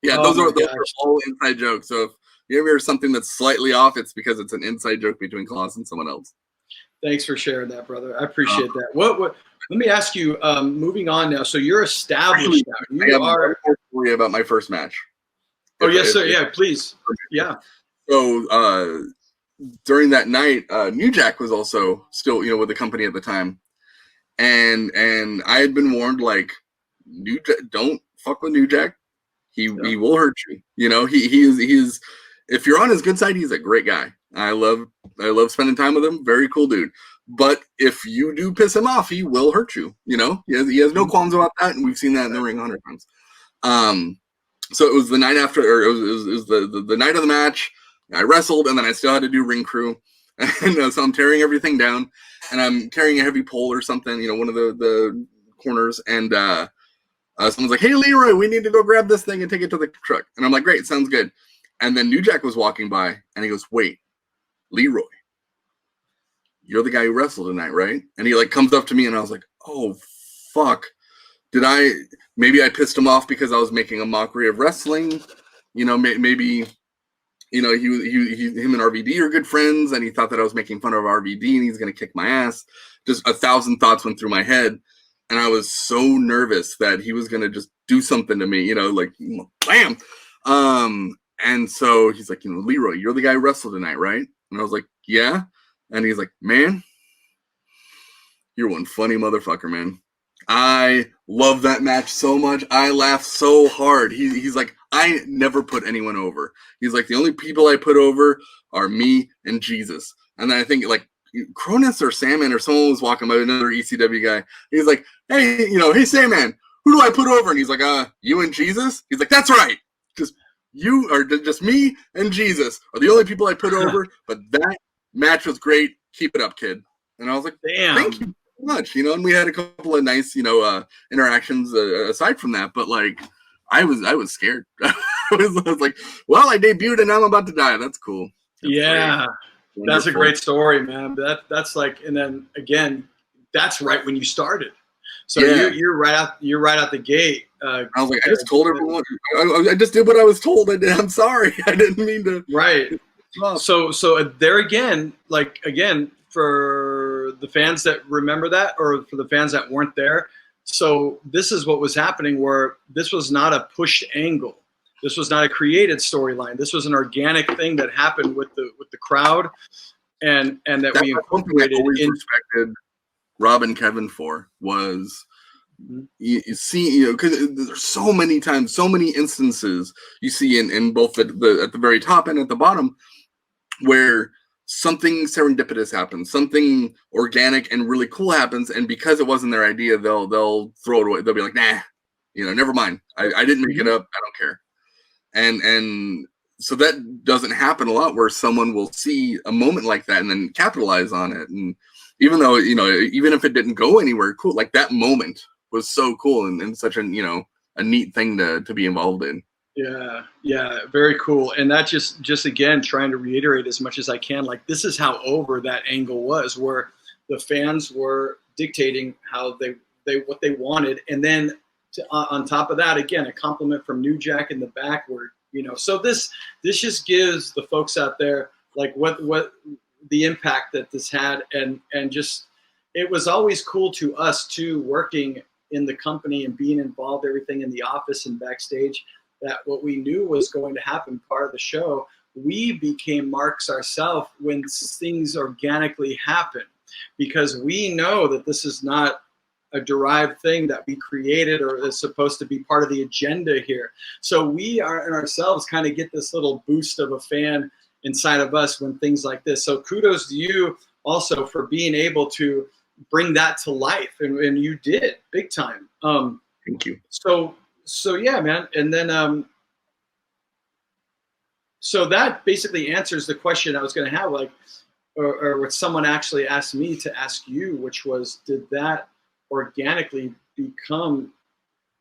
yeah, oh those are gosh. all inside jokes. So if you ever hear something that's slightly off, it's because it's an inside joke between Kloss and someone else. Thanks for sharing that, brother. I appreciate that. What? Let me ask you. Moving on now. So you're established now. I have one more story about my first match. Oh yes, sir. Yeah, please. Yeah. So during that night, New Jack was also still, with the company at the time, and I had been warned, like, don't fuck with New Jack. He will hurt you. He is. If you're on his good side, he's a great guy. I love spending time with him. Very cool dude. But if you do piss him off, he will hurt you. He has no qualms about that, and we've seen that in the ring 100 times. So it was the night after, or it was the night of the match. I wrestled, and then I still had to do ring crew, and so I'm tearing everything down, and I'm carrying a heavy pole or something, one of the corners, and someone's like, "Hey, Leroy, we need to go grab this thing and take it to the truck," and I'm like, "Great, sounds good." And then New Jack was walking by, and he goes, "Wait, Leroy, you're the guy who wrestled tonight, right?" And he comes up to me, and I was like, "Oh, fuck. Maybe I pissed him off because I was making a mockery of wrestling. Maybe, him and RVD are good friends, and he thought that I was making fun of RVD, and he's going to kick my ass." Just 1,000 thoughts went through my head, and I was so nervous that he was going to just do something to me, bam. And so he's like, "Leroy, you're the guy who wrestled tonight, right?" And I was like, "Yeah." And he's like, "Man, you're one funny motherfucker, man. I love that match so much. I laughed so hard." He's like, "I never put anyone over." He's like, "The only people I put over are me and Jesus." And then I think Cronus or Sandman or someone was walking by, another ECW guy. He's like, "Hey, hey, Sandman, who do I put over?" And he's like, "You and Jesus?" He's like, "That's right. Just me and Jesus are the only people I put over." But that match was great. Keep it up, kid. And I was like, "Damn, thank you so much." And we had a couple of nice, interactions aside from that. But I was scared. I was like, well, I debuted and now I'm about to die. That's cool. That's That's a great story, man. That's and then again, that's right when you started. So you're right out the gate. I was like, I just told everyone. I just did what I was told. I'm sorry. I didn't mean to. Right. So there again, for the fans that remember that, or for the fans that weren't there. So this is what was happening, where this was not a pushed angle. This was not a created storyline. This was an organic thing that happened with the crowd, and that we incorporated. I always respected Rob and Kevin for was, you see, because there's so many times, so many instances you see in both at the very top and at the bottom, where something serendipitous happens, something organic and really cool happens, and because it wasn't their idea, they'll throw it away. They'll be like, "Nah, never mind. I didn't make it up. I don't care." And so that doesn't happen a lot, where someone will see a moment like that and then capitalize on it. And even though, even if it didn't go anywhere, cool, that moment was so cool and such a neat thing to be involved in. Yeah, very cool. And that just again, trying to reiterate as much as I can, this is how over that angle was, where the fans were dictating how what they wanted. And then on top of that, again, a compliment from New Jack in the back, where, so this just gives the folks out there, what the impact that this had. And just, it was always cool to us too, working in the company and being involved, everything in the office and backstage, that what we knew was going to happen part of the show, we became marks ourselves when things organically happen, because we know that this is not a derived thing that we created or is supposed to be part of the agenda here. So we are in ourselves kind of get this little boost of a fan inside of us when things like this. So kudos to you also for being able to bring that to life. And you did big time. Thank you. So yeah, man. And then, so that basically answers the question I was going to have, like, or what someone actually asked me to ask you, which was, did that organically become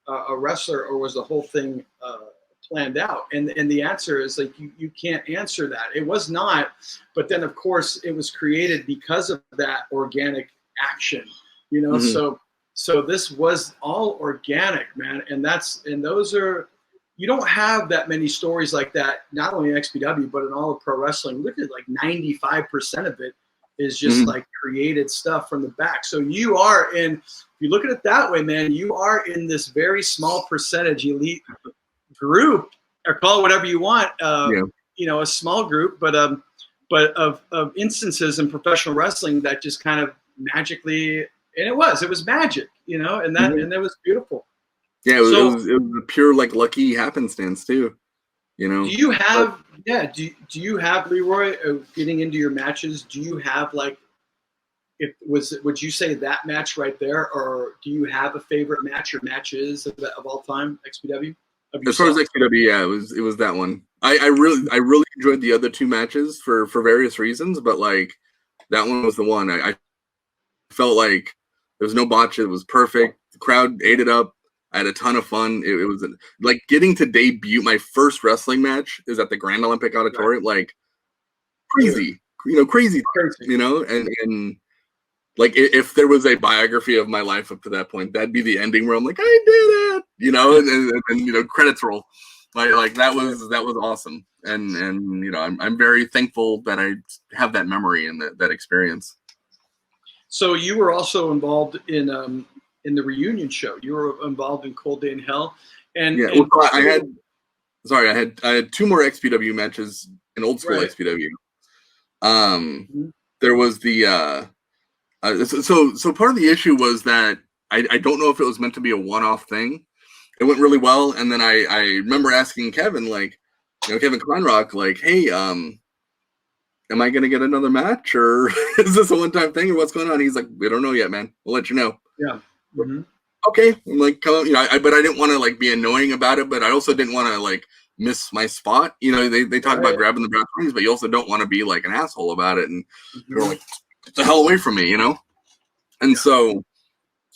a wrestler, or was the whole thing planned out? And the answer is, like, you can't answer that. It was not, but then of course it was created because of that organic action, you know. Mm-hmm. So this was all organic, man. And those are, you don't have that many stories like that, not only in XPW, but in all of pro wrestling. Look at, like, 95% of it is just Mm-hmm. like created stuff from the back. So you are in, if you look at it that way, man, you are in this very small percentage elite group, or call it whatever you want, Yeah. you know, a small group, but of instances in professional wrestling that just kind of magically, and it was magic, you know, and that, Mm-hmm. and that was beautiful. Yeah, So it was a pure, like, lucky happenstance too, you know. do you But have, yeah, do you have, Leroy, getting into your matches, do you have, like, would you say that match right there, or do you have a favorite match or matches of all time, XPW, of as far as yourself? XPW, yeah, it was that one. I really enjoyed the other two matches for various reasons, but, like, that one was the one. I felt like there was no botch. It was perfect. The crowd ate it up. I had a ton of fun. It was like getting to debut. My first wrestling match is at the Grand Olympic Right. Auditorium. Like, crazy, crazy, Crazy. and like, if there was a biography of my life up to that point, that'd be the ending where I'm like, I did it, and credits roll. Like that was awesome, and I'm very thankful that I have that memory and that experience. So you were also involved in the reunion show. You were involved in Cold Day in Hell, and Yeah, well, so talk a little. I had two more XPW matches in old school Right. XPW. Mhm. There was the so part of the issue was that I don't know if it was meant to be a one-off thing. It went really well, and then I remember asking Kevin, like, Kevin Kleinrock, like, hey, am I gonna get another match, or is this a one-time thing, or what's going on? He's like, we don't know yet, man. We'll let you know. Yeah. Mm-hmm. Okay, I'm like, come on, but I didn't want to, like, be annoying about it, but I also didn't want to, like, miss my spot. They talk about Right. grabbing the brass rings, but you also don't want to be like an asshole about it, and Mm-hmm. you're like, get the hell away from me, And Yeah. so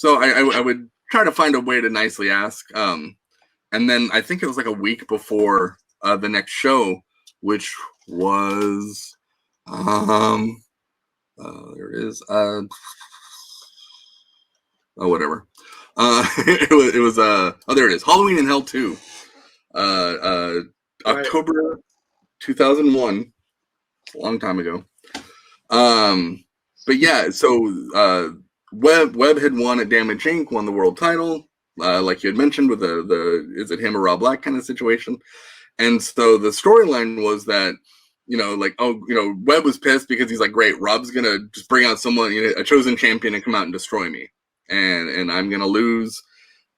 I would try to find a way to nicely ask. And then I think it was like a week before the next show, which was there it is. Whatever. It was oh, there it is. Halloween in Hell 2. Right. October 2001. It's a long time ago. But yeah, so Webb had won at Damage Inc., won the world title, like you had mentioned, with the is it him or Rob Black kind of situation. And so the storyline was that, like, Webb was pissed because he's like, great, Rob's gonna just bring out someone, a chosen champion, and come out and destroy me, and I'm gonna lose.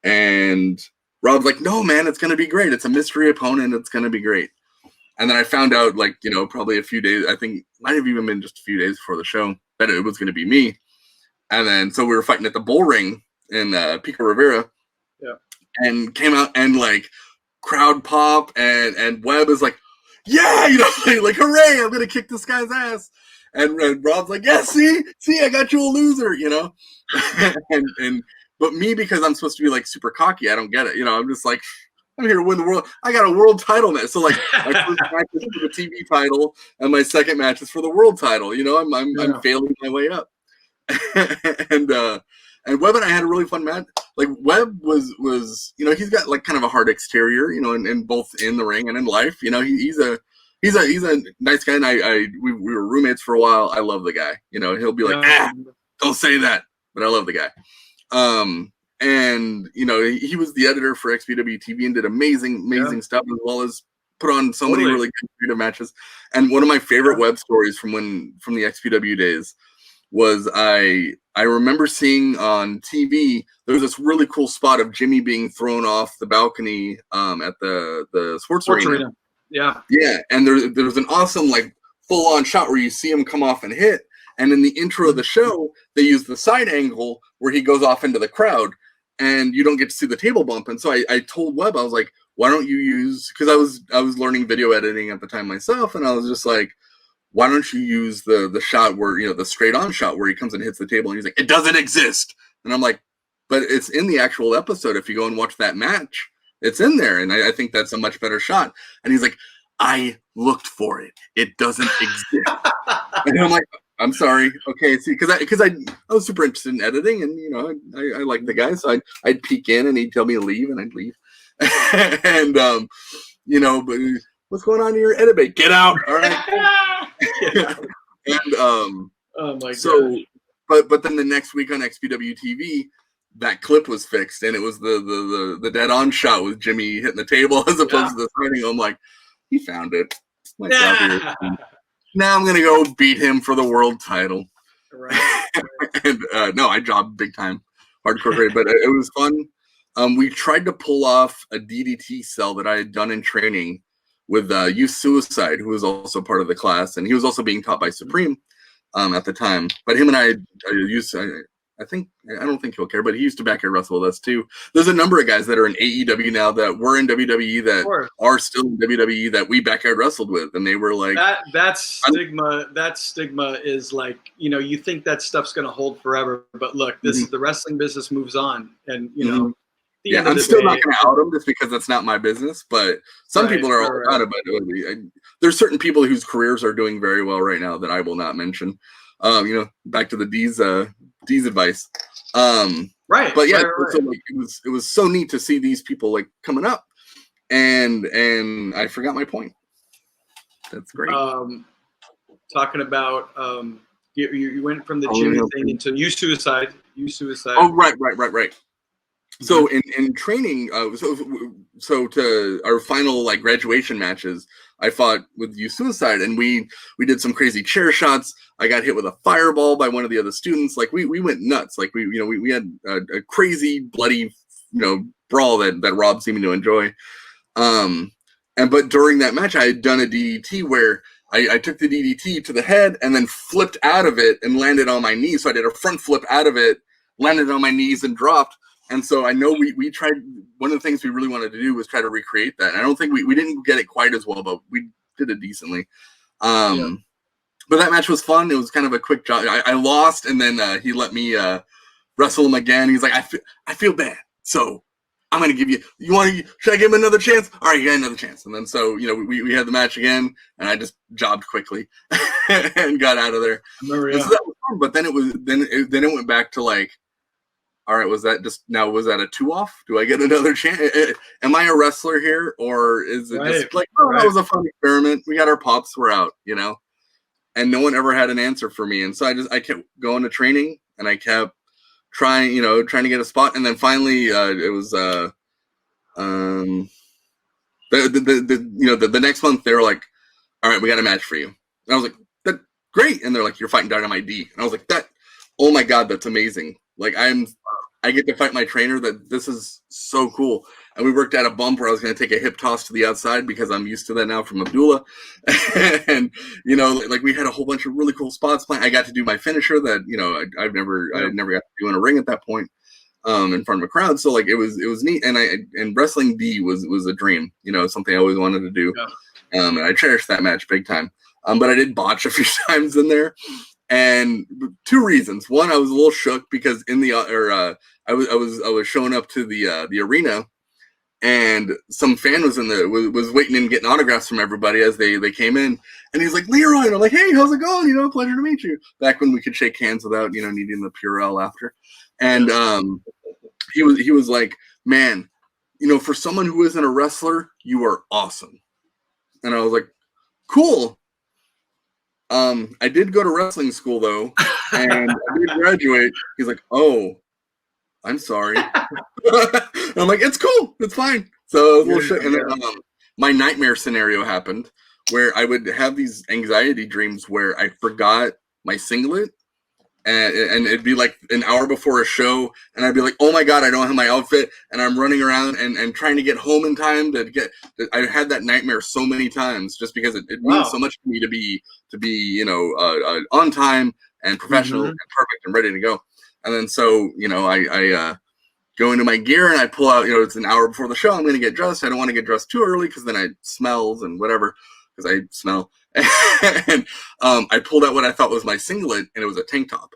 And Rob's like, no, man, it's gonna be great. It's a mystery opponent. It's gonna be great. And then I found out, like, probably a few days, I think might have even been just a few days before the show, that it was going to be me. And then, so we were fighting at the Bull Ring in Pico Rivera. Yeah. And came out, and, like, crowd pop, and Webb is like, yeah, like, hooray, I'm going to kick this guy's ass. And Rob's like, yeah, see, I got you a loser, but me, because I'm supposed to be, like, super cocky, I don't get it. I'm just like, I'm here to win the world. I got a world title match. So, like, my first match is for the TV title, and my second match is for the world title. I'm failing my way up. And Webb and I had a really fun match. Like, Webb was he's got, like, kind of a hard exterior, and both in the ring and in life. He's a nice guy, and we were roommates for a while. I love the guy. He'll be like, don't say that, but I love the guy. And he was the editor for XPW TV and did amazing stuff, as well as put on so many really good creative matches. And one of my favorite Web stories from the XPW days was I remember seeing on TV, there was this really cool spot of Jimmy being thrown off the balcony at the sports arena. Yeah. And there was an awesome, like, full on shot where you see him come off and hit. And in the intro of the show, they use the side angle where he goes off into the crowd. and you don't get to see the table bump. And so I told Webb, I was like, why don't you use, because I was learning video editing at the time myself, and I was just like, why don't you use the shot where, you know, the straight on shot where he comes and hits the table, and he's like, it doesn't exist. And I'm like, but it's in the actual episode. If you go and watch that match, it's in there, and I think that's a much better shot. And he's like, I looked for it. It doesn't exist. And I'm like, I'm sorry. Okay, see, because I was super interested in editing, and you know, I like the guy, so I'd peek in, and he'd tell me to leave, and I'd leave. And you know, but what's going on in your edit bay? Get out! All right. And oh my so, but then the next week on XPW TV, that clip was fixed, and it was the dead on shot with Jimmy hitting the table as opposed to the signing. I'm like, he found it. My job here. Now I'm gonna go beat him for the world title. Right. And no, I jobbed big time, hardcore grade, but it was fun. We tried to pull off a DDT cell that I had done in training with Youth Suicide, who was also part of the class, and he was also being taught by Supreme at the time. But him and I don't think he'll care, but he used to back air wrestle with us too. There's a number of guys that are in AEW now that were in WWE that are still in WWE that we back air wrestled with, and they were like that stigma. That stigma is like, you know, you think that stuff's going to hold forever, but look, this the wrestling business moves on, and you know. Yeah, I'm still not going to out them just because that's not my business, but some people are all about it. But there's certain people whose careers are doing very well right now that I will not mention. You know, back to the D's advice. Right. But yeah, right. So like, it was so neat to see these people like coming up, and I forgot my point. That's great. Talking about you went from the Jimmy thing into you suicide. Oh, right. So in training, so to our final like graduation matches, I fought with You Suicide, and we did some crazy chair shots. I got hit with a fireball by one of the other students. Like we went nuts. Like we had a crazy bloody brawl that Rob seemed to enjoy. But during that match, I had done a DDT where I took the DDT to the head and then flipped out of it and landed on my knees. So I did a front flip out of it, landed on my knees, and dropped. And so I know we tried, one of the things we really wanted to do was try to recreate that. And I don't think we didn't get it quite as well, but we did it decently. But that match was fun. It was kind of a quick job. I lost, and then he let me wrestle him again. He's like, I feel bad, so I'm going to give you, should I give him another chance? All right, you got another chance. And then so, we had the match again, and I just jobbed quickly and got out of there. So that was fun, but then it went back to like, all right, was that a 2-off? Do I get another chance? Am I a wrestler here, or is it just like, that was a fun experiment? We got our pops, we're out, and no one ever had an answer for me. And so I kept going to training, and I kept trying to get a spot. And then finally, it was the next month they were like, all right, we got a match for you. And I was like, that great. And they're like, you're fighting Dynamite D. And I was like, oh my God, that's amazing. Like I get to fight my trainer. This is so cool. And we worked out a bump where I was going to take a hip toss to the outside because I'm used to that now from Abdullah. And, like we had a whole bunch of really cool spots planned. I got to do my finisher that, I never got to do in a ring at that point, in front of a crowd. So like, it was neat. And wrestling D was a dream, something I always wanted to do. Yeah. And I cherished that match big time. But I did botch a few times in there. And 2 reasons. One, I was a little shook because I was showing up to the arena, and some fan was in there, was waiting and getting autographs from everybody as they came in, and he's like, Leroy, and I'm like, hey, how's it going? Pleasure to meet you. Back when we could shake hands without needing the Purell after, and he was like, man, for someone who isn't a wrestler, you are awesome. And I was like, cool. I did go to wrestling school though, and I did graduate. He's like, oh, I'm sorry. And I'm like, it's cool, it's fine. So I was a little shit. And then my nightmare scenario happened where I would have these anxiety dreams where I forgot my singlet, and it'd be like an hour before a show, and I'd be like, oh my God, I don't have my outfit, and I'm running around and trying to get home in time to get. I had that nightmare so many times just because it means so much to me to be on time and professional and perfect and ready to go. And then so go into my gear and I pull out, it's an hour before the show. I'm going to get dressed. I don't want to get dressed too early because then I smells and whatever, because I smell. And I pulled out what I thought was my singlet, and it was a tank top.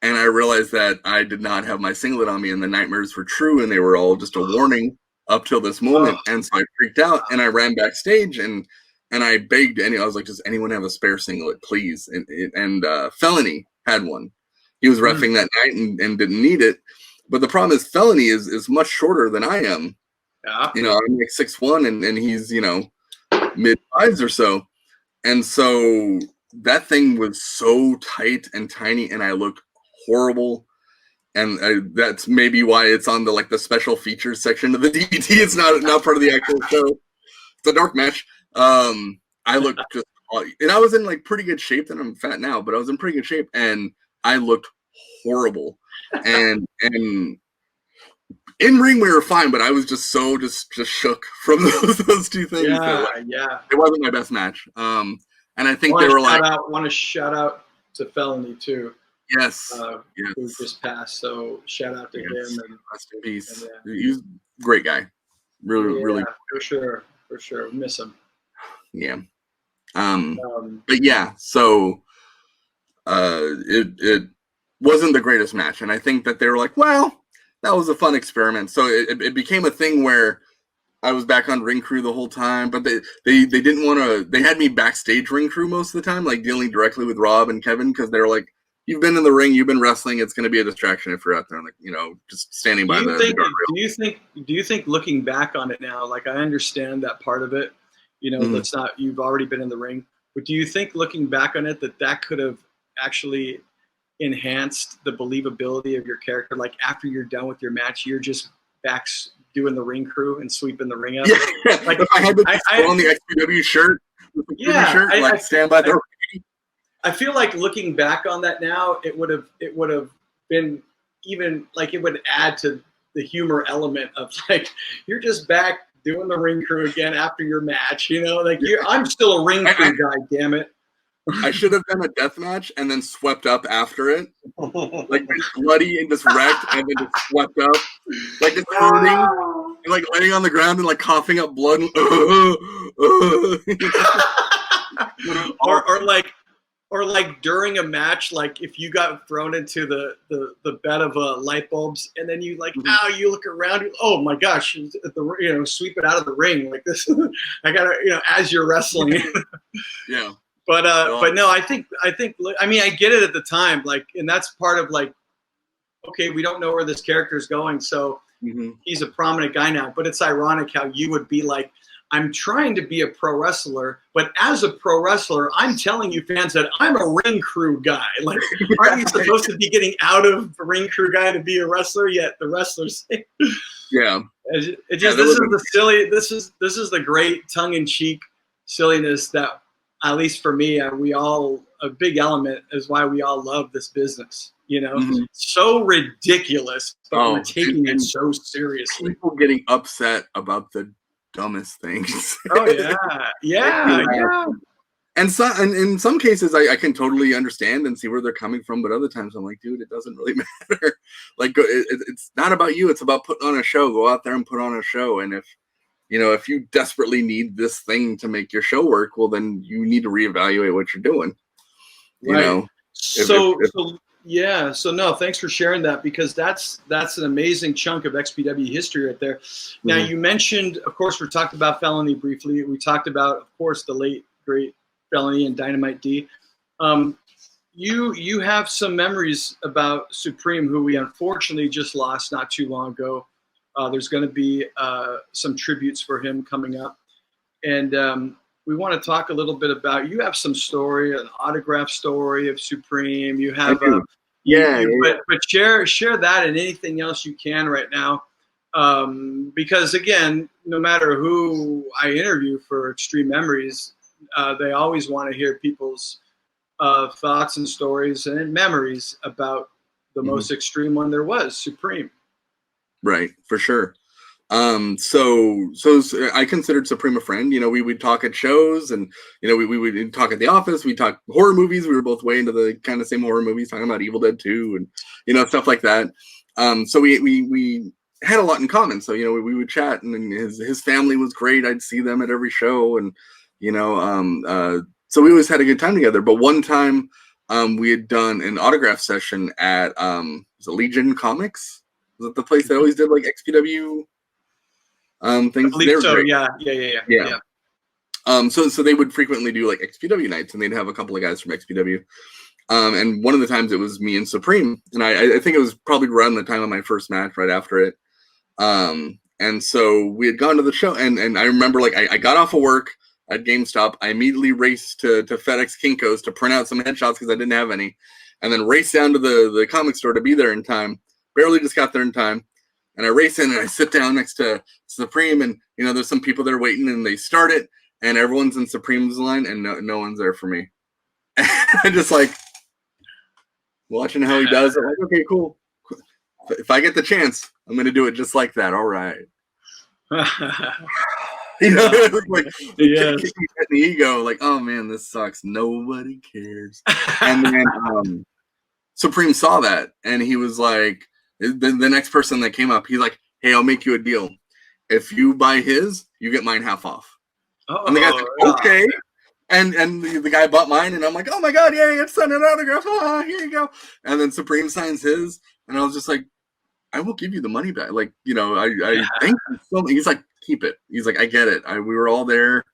And I realized that I did not have my singlet on me, and the nightmares were true, and they were all just a warning up till this moment. And so I freaked out, and I ran backstage, and I begged, I was like, does anyone have a spare singlet, please? And Felony had one. He was reffing that night and didn't need it. But the problem is Felony is much shorter than I am. Yeah. I'm like 6'1", and he's, mid-5s or so. And so that thing was so tight and tiny, and I looked horrible. And that's maybe why it's on the special features section of the DVD. It's not part of the actual show. It's a dark match. I looked just, and I was in pretty good shape. And I'm fat now, but I was in pretty good shape, and I looked horrible. And in ring we were fine, but I was just so just shook from those two things. Yeah. It wasn't my best match. And I think they were want to shout out to Felony too. Yes. Who just passed. So shout out to him. And rest in peace. He's a great guy. Really. For sure. We miss him. Yeah. But yeah, so it wasn't the greatest match, and I think that they were like, well, that was a fun experiment. So it became a thing where I was back on ring crew the whole time, but they didn't want to. They had me backstage ring crew most of the time, dealing directly with Rob and Kevin, because they were like, "You've been in the ring, you've been wrestling. It's going to be a distraction if you're out there, just standing by the guardrail." Do you think looking back on it now, I understand that part of it, let's not. You've already been in the ring, but do you think looking back on it that could have actually enhanced the believability of your character? After you're done with your match, you're just back doing the ring crew and sweeping the ring up. Yeah. If I had to throw on the XPW shirt, stand by the ring. I feel like looking back on that now, it would have been even it would add to the humor element of you're just back doing the ring crew again after your match. I'm still a ring crew guy. Damn it. I should have done a death match and then swept up after it, bloody and just wrecked, and then just swept up, just hurting, and laying on the ground and coughing up blood. or during a match, if you got thrown into the bed of light bulbs, and then you you look around, oh my gosh, sweep it out of the ring this. I gotta as you're wrestling. Yeah. But no, I think I get it at the time, and that's part of okay, we don't know where this character is going, so he's a prominent guy now. But it's ironic how you would be I'm trying to be a pro wrestler, but as a pro wrestler, I'm telling you fans that I'm a ring crew guy. Aren't you supposed to be getting out of a ring crew guy to be a wrestler? Yet the wrestlers, yeah, this is the great tongue-in-cheek silliness that, at least for me, a big element is why we all love this business. So ridiculous, but we're taking it so seriously. People getting upset about the dumbest things. Oh yeah. And in some cases, I can totally understand and see where they're coming from, but other times I'm like, dude, it doesn't really matter. It's not about you; it's about putting on a show. Go out there and put on a show, and if you desperately need this thing to make your show work, well, then you need to reevaluate what you're doing. Right. So no, thanks for sharing that, because that's an amazing chunk of XPW history right there. Now, you mentioned, of course, we talked about Felony briefly. We talked about, of course, the late, great Felony and Dynamite D. You have some memories about Supreme, who we unfortunately just lost not too long ago. There's going to be some tributes for him coming up. And we want to talk a little bit about, you have some story, an autograph story of Supreme. You have, but share that and anything else you can right now. Because again, no matter who I interview for Xtreme Memories, they always want to hear people's thoughts and stories and memories about the most extreme one there was, Supreme. Right, for sure. So I considered Supreme a friend. We would talk at shows, and we would talk at the office. We talk horror movies. We were both way into the kind of same horror movies, talking about Evil Dead 2 and stuff like that. So we had a lot in common. So, you know, we would chat, and then his family was great. I'd see them at every show, and, you know, so we always had a good time together. But one time, we had done an autograph session at, was it Legion Comics? Was it the place that always did like XPW things? I believe so. Great. Yeah. So they would frequently do like XPW nights, and they'd have a couple of guys from XPW. And one of the times it was me and Supreme, and I think it was probably around the time of my first match, right after it. And so we had gone to the show, and I remember like I got off of work at GameStop. I immediately raced to FedEx Kinko's to print out some headshots because I didn't have any, and then raced down to the comic store to be there in time. Barely just got there in time. And I race in and I sit down next to Supreme, and, you know, there's some people there waiting, and they start it, and everyone's in Supreme's line, and no one's there for me. I just like watching how he does it. Like, okay, cool. If I get the chance, I'm going to do it just like that. All right. You know, like yes. the ego, like, oh man, this sucks. Nobody cares. And then Supreme saw that, and he was like, the next person that came up, he's like, hey, I'll make you a deal. If you buy his, you get mine half off. And the guy's like, okay. And the guy bought mine, and I'm like, oh my God, yeah, it's signed an autograph. Oh, here you go. And then Supreme signs his, and I was just like, I will give you the money back. Like, you know, I thank you so much. He's like, keep it. He's like, I get it. We were all there.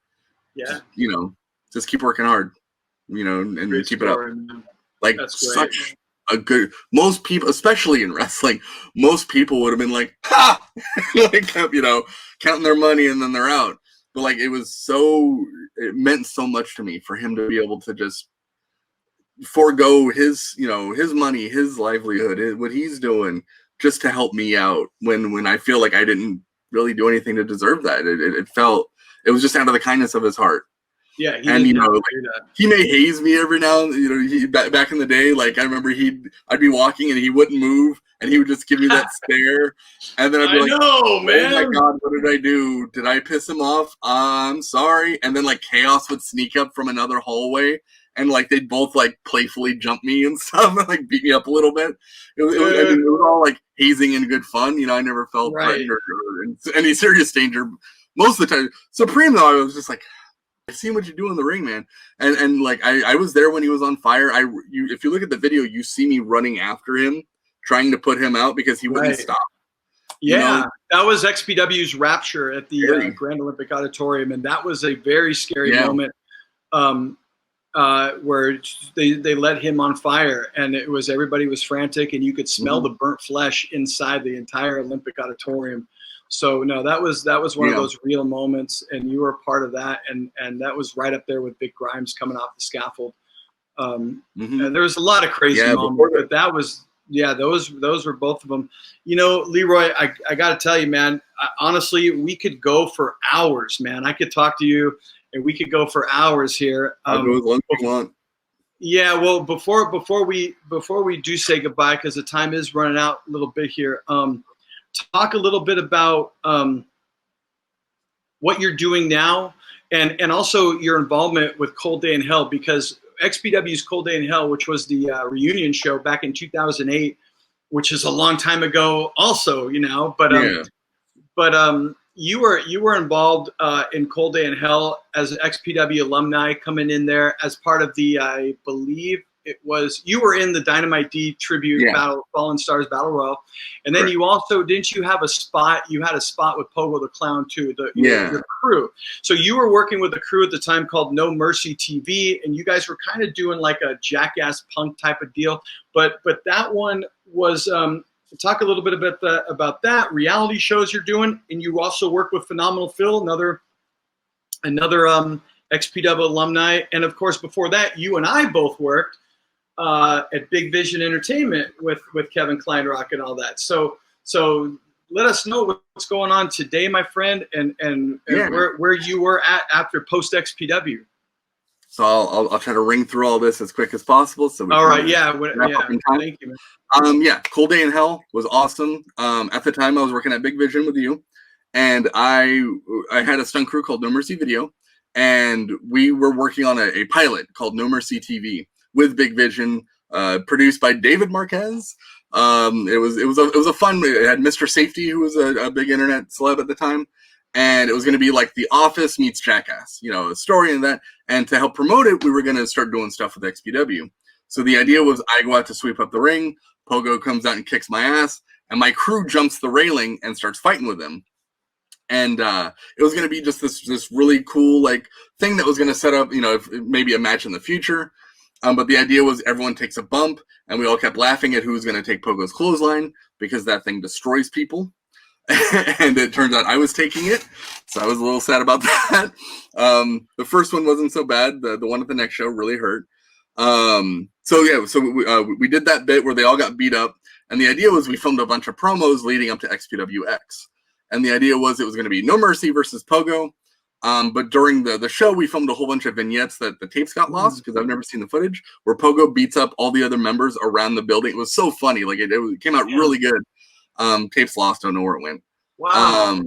Yeah. You know, just keep working hard, you know, and Great keep story, it up. man. Like, that's such a good, most people, especially in wrestling, most people would have been like, ha! Like, you know, counting their money and then they're out. But like, it meant so much to me for him to be able to just forego his, you know, his money, his livelihood, what he's doing, just to help me out when I feel like I didn't really do anything to deserve that. It was just out of the kindness of his heart. Yeah, and you know, like, he may haze me every now and then. You know, back in the day, like I remember I'd be walking and he wouldn't move, and he would just give me that stare, and then I'd be like, man. "Oh my God, what did I do? Did I piss him off? I'm sorry." And then like chaos would sneak up from another hallway, and like they'd both like playfully jump me and stuff, and like beat me up a little bit. It was all like hazing and good fun. You know, I never felt threatened or in any serious danger. Most of the time, Supreme though, I was just like, I see what you do in the ring, man. And like I was there when he was on fire. If you look at the video, you see me running after him, trying to put him out because he wouldn't stop. Yeah, you know? That was XPW's Rapture at the Grand Olympic Auditorium, and that was a very scary moment where they let him on fire, and everybody was frantic, and you could smell the burnt flesh inside the entire Olympic Auditorium. So no, that was one of those real moments, and you were a part of that, and that was right up there with Big Grimes coming off the scaffold. And there was a lot of crazy moments, but that was those were both of them. You know, Leroy, I got to tell you, man, honestly, we could go for hours, man. I could talk to you, and we could go for hours here. I'll go as long as you want. Yeah, well, before we do say goodbye, because the time is running out a little bit here. Talk a little bit about what you're doing now, and also your involvement with Cold Day in Hell, because XPW's Cold Day in Hell, which was the reunion show back in 2008, which is a long time ago also, you know, but you were involved in Cold Day in Hell as an XPW alumni, coming in there as part of the, I believe it was, you were in the Dynamite D tribute battle, Fallen Stars Battle Royal. And then you also, didn't you have a spot? You had a spot with Pogo the Clown too, your crew. So you were working with a crew at the time called No Mercy TV, and you guys were kind of doing like a Jackass Punk type of deal. But that one was, talk a little bit about that, reality shows you're doing. And you also work with Phenomenal Phil, another XPW alumni. And of course, before that, you and I both worked at Big Vision Entertainment with Kevin Kleinrock and all that. So let us know what's going on today, my friend, and where you were at after post XPW. So I'll try to ring through all this as quick as possible. So thank you, man. Cold Day in Hell was awesome. At the time, I was working at Big Vision with you, and I had a stunt crew called No Mercy Video, and we were working on a pilot called No Mercy TV with Big Vision, produced by David Marquez, It was a fun. It had Mr. Safety, who was a big internet celeb at the time, and it was going to be like The Office meets Jackass, a story in that. And to help promote it, we were going to start doing stuff with XPW. So the idea was I go out to sweep up the ring, Pogo comes out and kicks my ass, and my crew jumps the railing and starts fighting with him. And it was going to be just this really cool like thing that was going to set up, maybe a match in the future. But the idea was everyone takes a bump, and we all kept laughing at who was going to take Pogo's clothesline because that thing destroys people. And it turns out I was taking it, so I was a little sad about that. The first one wasn't so bad. The one at the next show really hurt. So we did that bit where they all got beat up, and the idea was we filmed a bunch of promos leading up to XPWX. And the idea was it was going to be No Mercy versus Pogo. But during the show, we filmed a whole bunch of vignettes that the tapes got lost because I've never seen the footage, where Pogo beats up all the other members around the building. It was so funny. Like it came out really good. Tapes lost. Don't know where it went. Wow.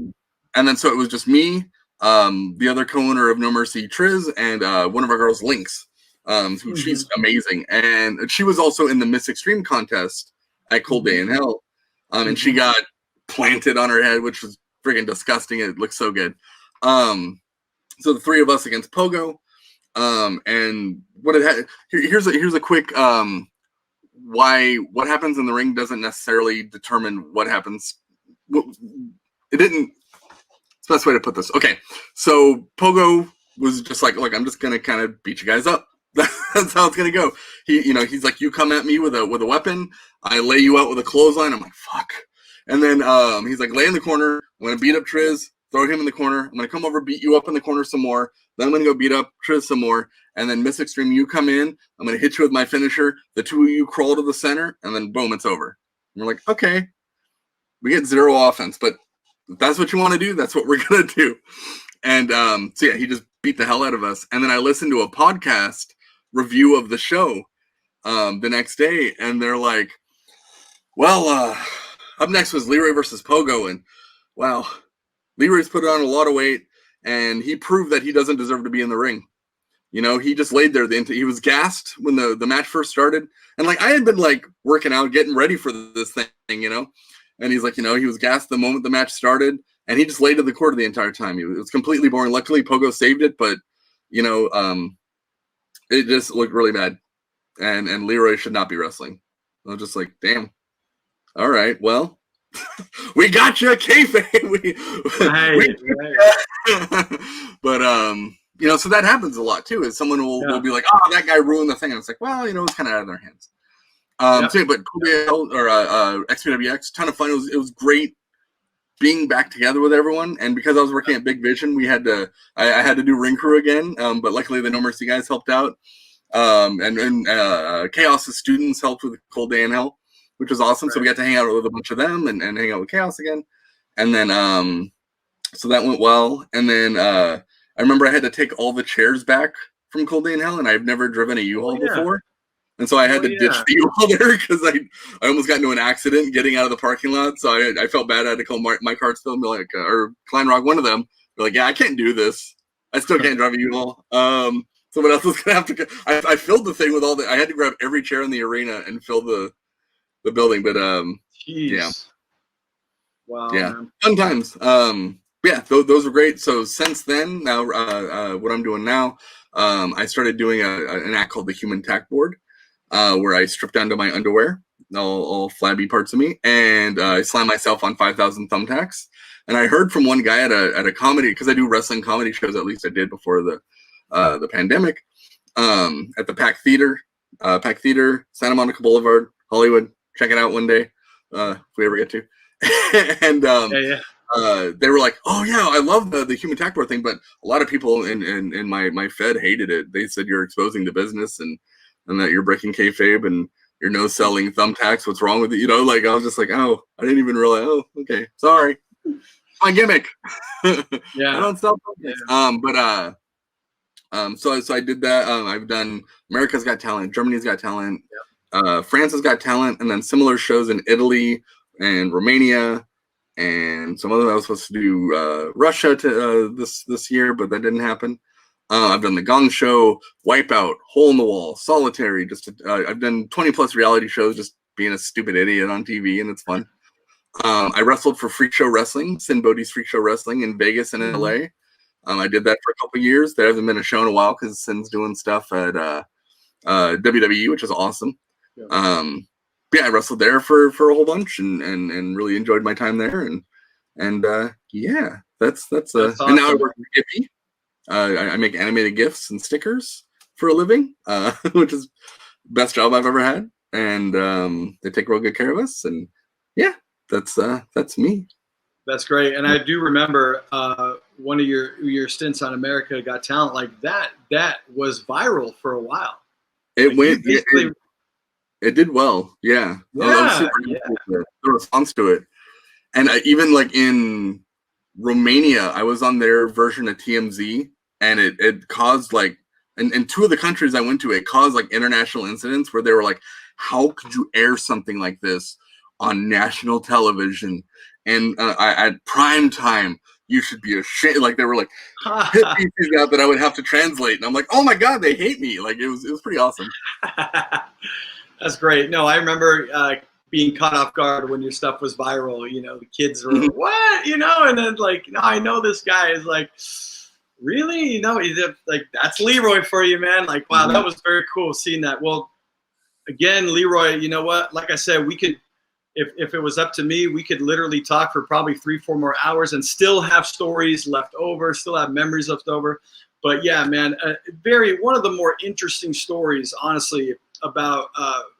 And then so it was just me, the other co-owner of No Mercy, Triz, and one of our girls, Lynx. Who she's amazing. And she was also in the Miss Xtreme contest at Cold Day in Hell. And she got planted on her head, which was freaking disgusting. It looked so good. So the three of us against Pogo. And what it had, here's a quick why what happens in the ring doesn't necessarily determine what happens. It didn't. It's the best way to put this. Okay, so Pogo was just like, look, I'm just gonna kind of beat you guys up. That's how it's gonna go. He's like, you come at me with a weapon, I lay you out with a clothesline. I'm like, fuck. And then he's like, lay in the corner. I'm gonna beat up Triz, throw him in the corner. I'm gonna come over, beat you up in the corner some more. Then I'm gonna go beat up Triz some more. And then Miss Xtreme, you come in. I'm gonna hit you with my finisher. The two of you crawl to the center, and then boom, it's over. And we're like, okay, we get zero offense, but if that's what you want to do, that's what we're gonna do. And so yeah, he just beat the hell out of us. And then I listened to a podcast review of the show the next day, and they're like, well, up next was Leroy versus Pogo, and wow, Leroy's put on a lot of weight, and he proved that he doesn't deserve to be in the ring. He just laid there. He was gassed when the match first started, and like I had been like working out, getting ready for this thing, and he's like, he was gassed the moment the match started, and he just laid to the quarter the entire time. It was completely boring. Luckily, Pogo saved it, but it just looked really bad, and Leroy should not be wrestling. I was just like, damn. All right, well, we got you, kayfabe. But so that happens a lot too. Is someone will be like, oh, that guy ruined the thing, and it's like, well, it's kind of out of their hands. So, but XPWX, ton of fun. It was great being back together with everyone, and because I was working at Big Vision, I had to do ring crew again. But luckily, the No Mercy guys helped out, and Chaos's students helped with Cold Day in Hell, which was awesome. Right. So we got to hang out with a bunch of them and hang out with Chaos again, and then so that went well. And then I remember I had to take all the chairs back from Cold Day in Hell, and I've never driven a U-Haul before. And so I had to ditch the U-Haul there because I almost got into an accident getting out of the parking lot. So I felt bad. I had to call Mike Hartsfield and be like, or Kleinrock, one of them. Be like, yeah, I can't do this. I still can't drive a U-Haul. Someone else was gonna have to. I filled the thing with all the. I had to grab every chair in the arena and fill the building. But yeah, wow, yeah, man. fun times. Yeah, those were great. So since then, now what I'm doing now, I started doing an act called the Human Tack Board. Where I strip down to my underwear, all flabby parts of me, and I slam myself on 5,000 thumbtacks. And I heard from one guy at a comedy, because I do wrestling comedy shows, at least I did before the pandemic, at the Pack Theater, Santa Monica Boulevard, Hollywood. Check it out one day, if we ever get to. And they were like, "Oh yeah, I love the Human Tack Board thing," but a lot of people in my Fed hated it. They said you're exposing the business and that you're breaking kayfabe and you're no selling thumbtacks. What's wrong with it? Like I was just like, oh, I didn't even realize. Oh, okay, sorry. My gimmick. Yeah, I don't sell thumbtacks. So I did that. I've done America's Got Talent, Germany's Got Talent, France has Got Talent, and then similar shows in Italy and Romania, and some other. I was supposed to do Russia to this year, but that didn't happen. I've done The Gong Show, Wipeout, Hole in the Wall, Solitary. I've done 20 plus reality shows, just being a stupid idiot on TV, and it's fun. I wrestled for Freak Show Wrestling, Sin Bodhi's Freak Show Wrestling in Vegas and LA. I did that for a couple years. There hasn't been a show in a while because Sin's doing stuff at WWE, which is awesome. Yeah. Yeah, I wrestled there for a whole bunch and really enjoyed my time there. And yeah, that's awesome. And now I work for Giphy. I make animated GIFs and stickers for a living, which is the best job I've ever had. And they take real good care of us. And yeah, that's me. That's great. And I do remember one of your stints on America Got Talent, like that was viral for a while. It went. It did well. Yeah. I was super the response to it. And even like in Romania, I was on their version of TMZ, and it caused like, in two of the countries I went to, it caused like international incidents where they were like, how could you air something like this on national television? And at prime time, you should be ashamed. Like they were like hit pieces out that I would have to translate, and I'm like, oh my god, they hate me. Like it was pretty awesome. That's great. No, I remember being caught off guard when your stuff was viral. You know, the kids were what, you know, and then like, no, I know this guy is like, really, you know, he's like, that's Leroy for you, man. Like, wow, that was very cool seeing that. Well, again, Leroy, you know what? Like I said, we could. If it was up to me, we could literally talk for probably 3-4 more hours and still have stories left over, still have memories left over. But yeah, man, one of the more interesting stories, honestly, about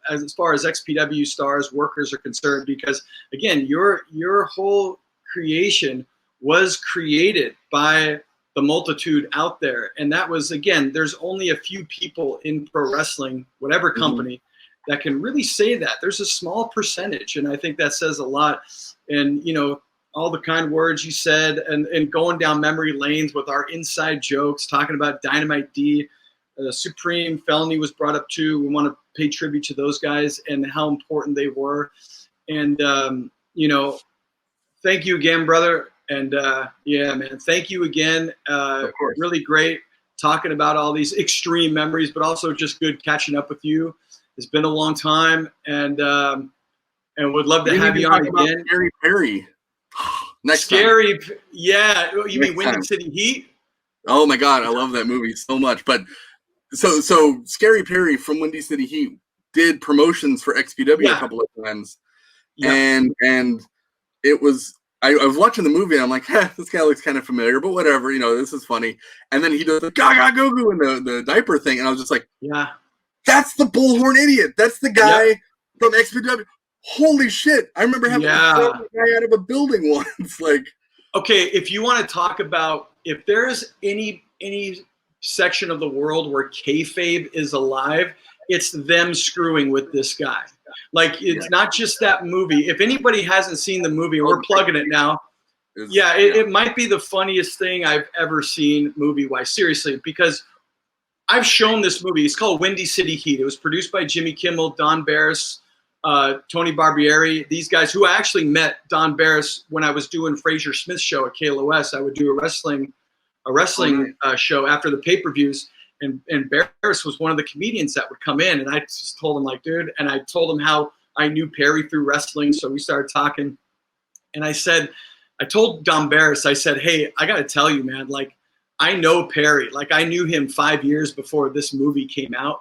as far as XPW stars, workers are concerned, because again, your whole creation was created by the multitude out there. And that was, again, there's only a few people in pro wrestling, whatever company, that can really say that. There's a small percentage, and I think that says a lot. And, you know, all the kind words you said, and going down memory lanes with our inside jokes, talking about Dynamite D, Supreme, Felony was brought up too. We want to pay tribute to those guys and how important they were. And, you know, thank you again, brother. And, yeah, man, thank you again. Really great talking about all these extreme memories, but also just good catching up with you. It's been a long time, and would love to have you on again. Scary Perry. Scary, yeah. You mean Windy City Heat? Oh my God, I love that movie so much. But so Scary Perry from Windy City Heat did promotions for XPW a couple of times, and it was. I was watching the movie and I'm like, this guy looks kind of familiar, but whatever, you know, this is funny. And then he does the gaga go go and the diaper thing, and I was just like, yeah. That's the bullhorn idiot. That's the guy from XPW. Holy shit. I remember having to throw the guy out of a building once. Like, okay, if you want to talk about, if there's any section of the world where kayfabe is alive, it's them screwing with this guy. Like, it's not just that movie. If anybody hasn't seen the movie, we're plugging it now. It might be the funniest thing I've ever seen movie-wise. Seriously, because I've shown this movie. It's called Windy City Heat. It was produced by Jimmy Kimmel, Don Barris, Tony Barbieri. These guys, who I actually met Don Barris when I was doing Fraser Smith's show at KLOS. I would do a wrestling show after the pay-per-views, and Barris was one of the comedians that would come in, and I just told him, like, dude, and I told him how I knew Perry through wrestling, so we started talking, and I told Don Barris, I said, hey, I got to tell you, man, like, I know Perry. Like, I knew him 5 years before this movie came out,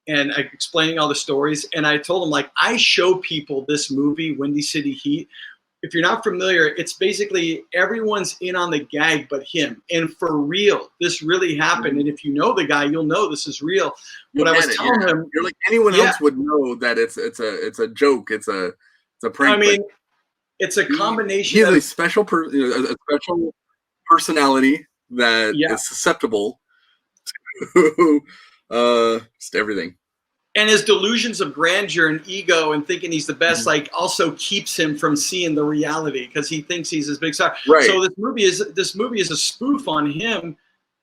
and explaining all the stories. And I told him, like, I show people this movie, Windy City Heat. If you're not familiar, it's basically everyone's in on the gag but him. And for real, this really happened. And if you know the guy, you'll know this is real. But I was telling him, you're like, anyone else would know that it's a joke. It's a prank. I mean, it's a combination. He's a special personality that is susceptible to just everything. And his delusions of grandeur and ego and thinking he's the best, like, also keeps him from seeing the reality because he thinks he's this big star. Right. So this movie is a spoof on him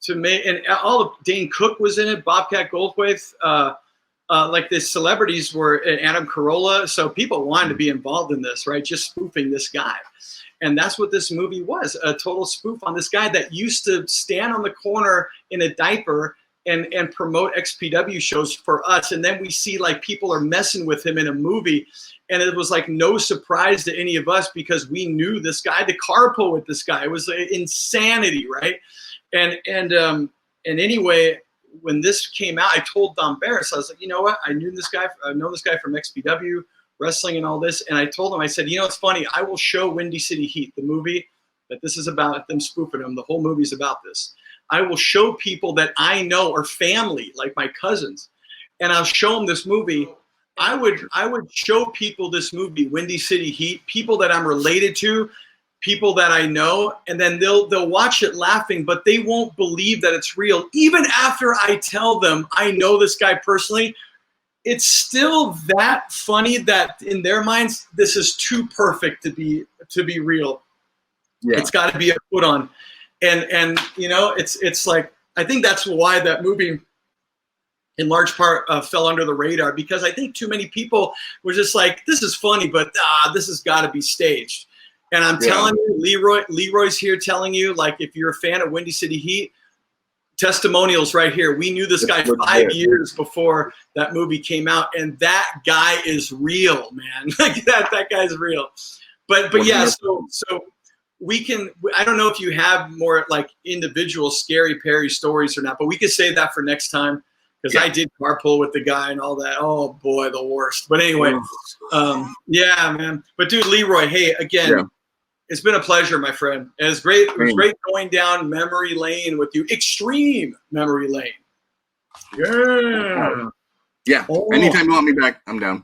to make, and all of Dane Cook was in it, Bobcat Goldthwait, like the celebrities were, Adam Carolla. So people wanted to be involved in this, right? Just spoofing this guy. And that's what this movie was, a total spoof on this guy that used to stand on the corner in a diaper and promote XPW shows for us. And then we see like people are messing with him in a movie. And it was like no surprise to any of us because we knew this guy, the carpool with this guy. It was insanity, right? And anyway, when this came out, I told Don Barris, I was like, you know what? I know this guy from XPW wrestling and all this. And I told him, I said, you know, it's funny. I will show Windy City Heat, the movie that this is about, them spoofing him. The whole movie's about this. I will show people that I know or family, like my cousins, and I'll show them this movie. I would show people this movie, Windy City Heat, people that I'm related to, people that I know, and then they'll watch it laughing, but they won't believe that it's real. Even after I tell them I know this guy personally, it's still that funny that in their minds this is too perfect to be real. Yeah. It's got to be a put on. And you know, it's like, I think that's why that movie in large part fell under the radar, because I think too many people were just like, this is funny, but this has got to be staged. And I'm telling you, Leroy's here telling you, like, if you're a fan of Windy City Heat, testimonials right here. We knew this guy 5 years before that movie came out, and that guy is real, man. Like that guy's real. But yeah, so we can, I don't know if you have more like individual Scary Perry stories or not, but we could save that for next time, because I did carpool with the guy and all that. Oh boy, the worst. But anyway, yeah, man. But dude, Leroy, hey, again, it's been a pleasure, my friend. And it's great. It was great going down memory lane with you. Extreme memory lane. Yeah. Yeah. Anytime you want me back, I'm down.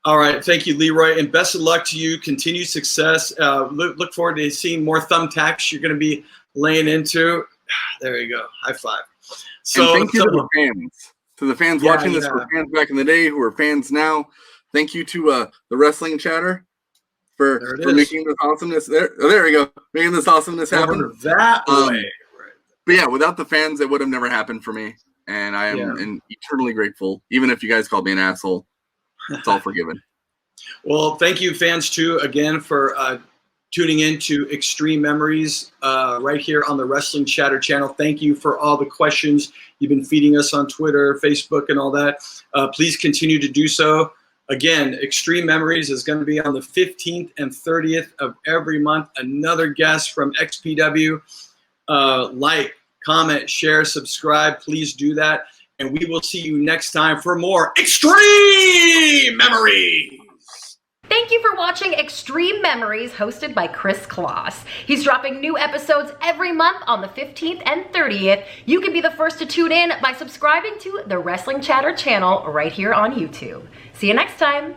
All right. Thank you, Leroy. And best of luck to you. Continued success. Look forward to seeing more thumbtacks you're going to be laying into. There you go. High five. So and thank you to the fans. To the fans watching this, were fans back in the day who are fans now. Thank you to the Wrestling Chatter for making this awesomeness. There we go. Making this awesomeness happen. That way. But yeah, without the fans, it would have never happened for me. And I am eternally grateful. Even if you guys called me an asshole, it's all forgiven. Well, thank you, fans, too, again, for tuning in to Xtreme Memories right here on the Wrestling Chatter channel. Thank you for all the questions you've been feeding us on Twitter, Facebook, and all that. Please continue to do so. Again, Xtreme Memories is going to be on the 15th and 30th of every month. Another guest from XPW. Like, comment, share, subscribe. Please do that. And we will see you next time for more Xtreme Memories. Thank you for watching Xtreme Memories, hosted by Kris Kloss. He's dropping new episodes every month on the 15th and 30th. You can be the first to tune in by subscribing to the Wrestling Chatter channel right here on YouTube. See you next time.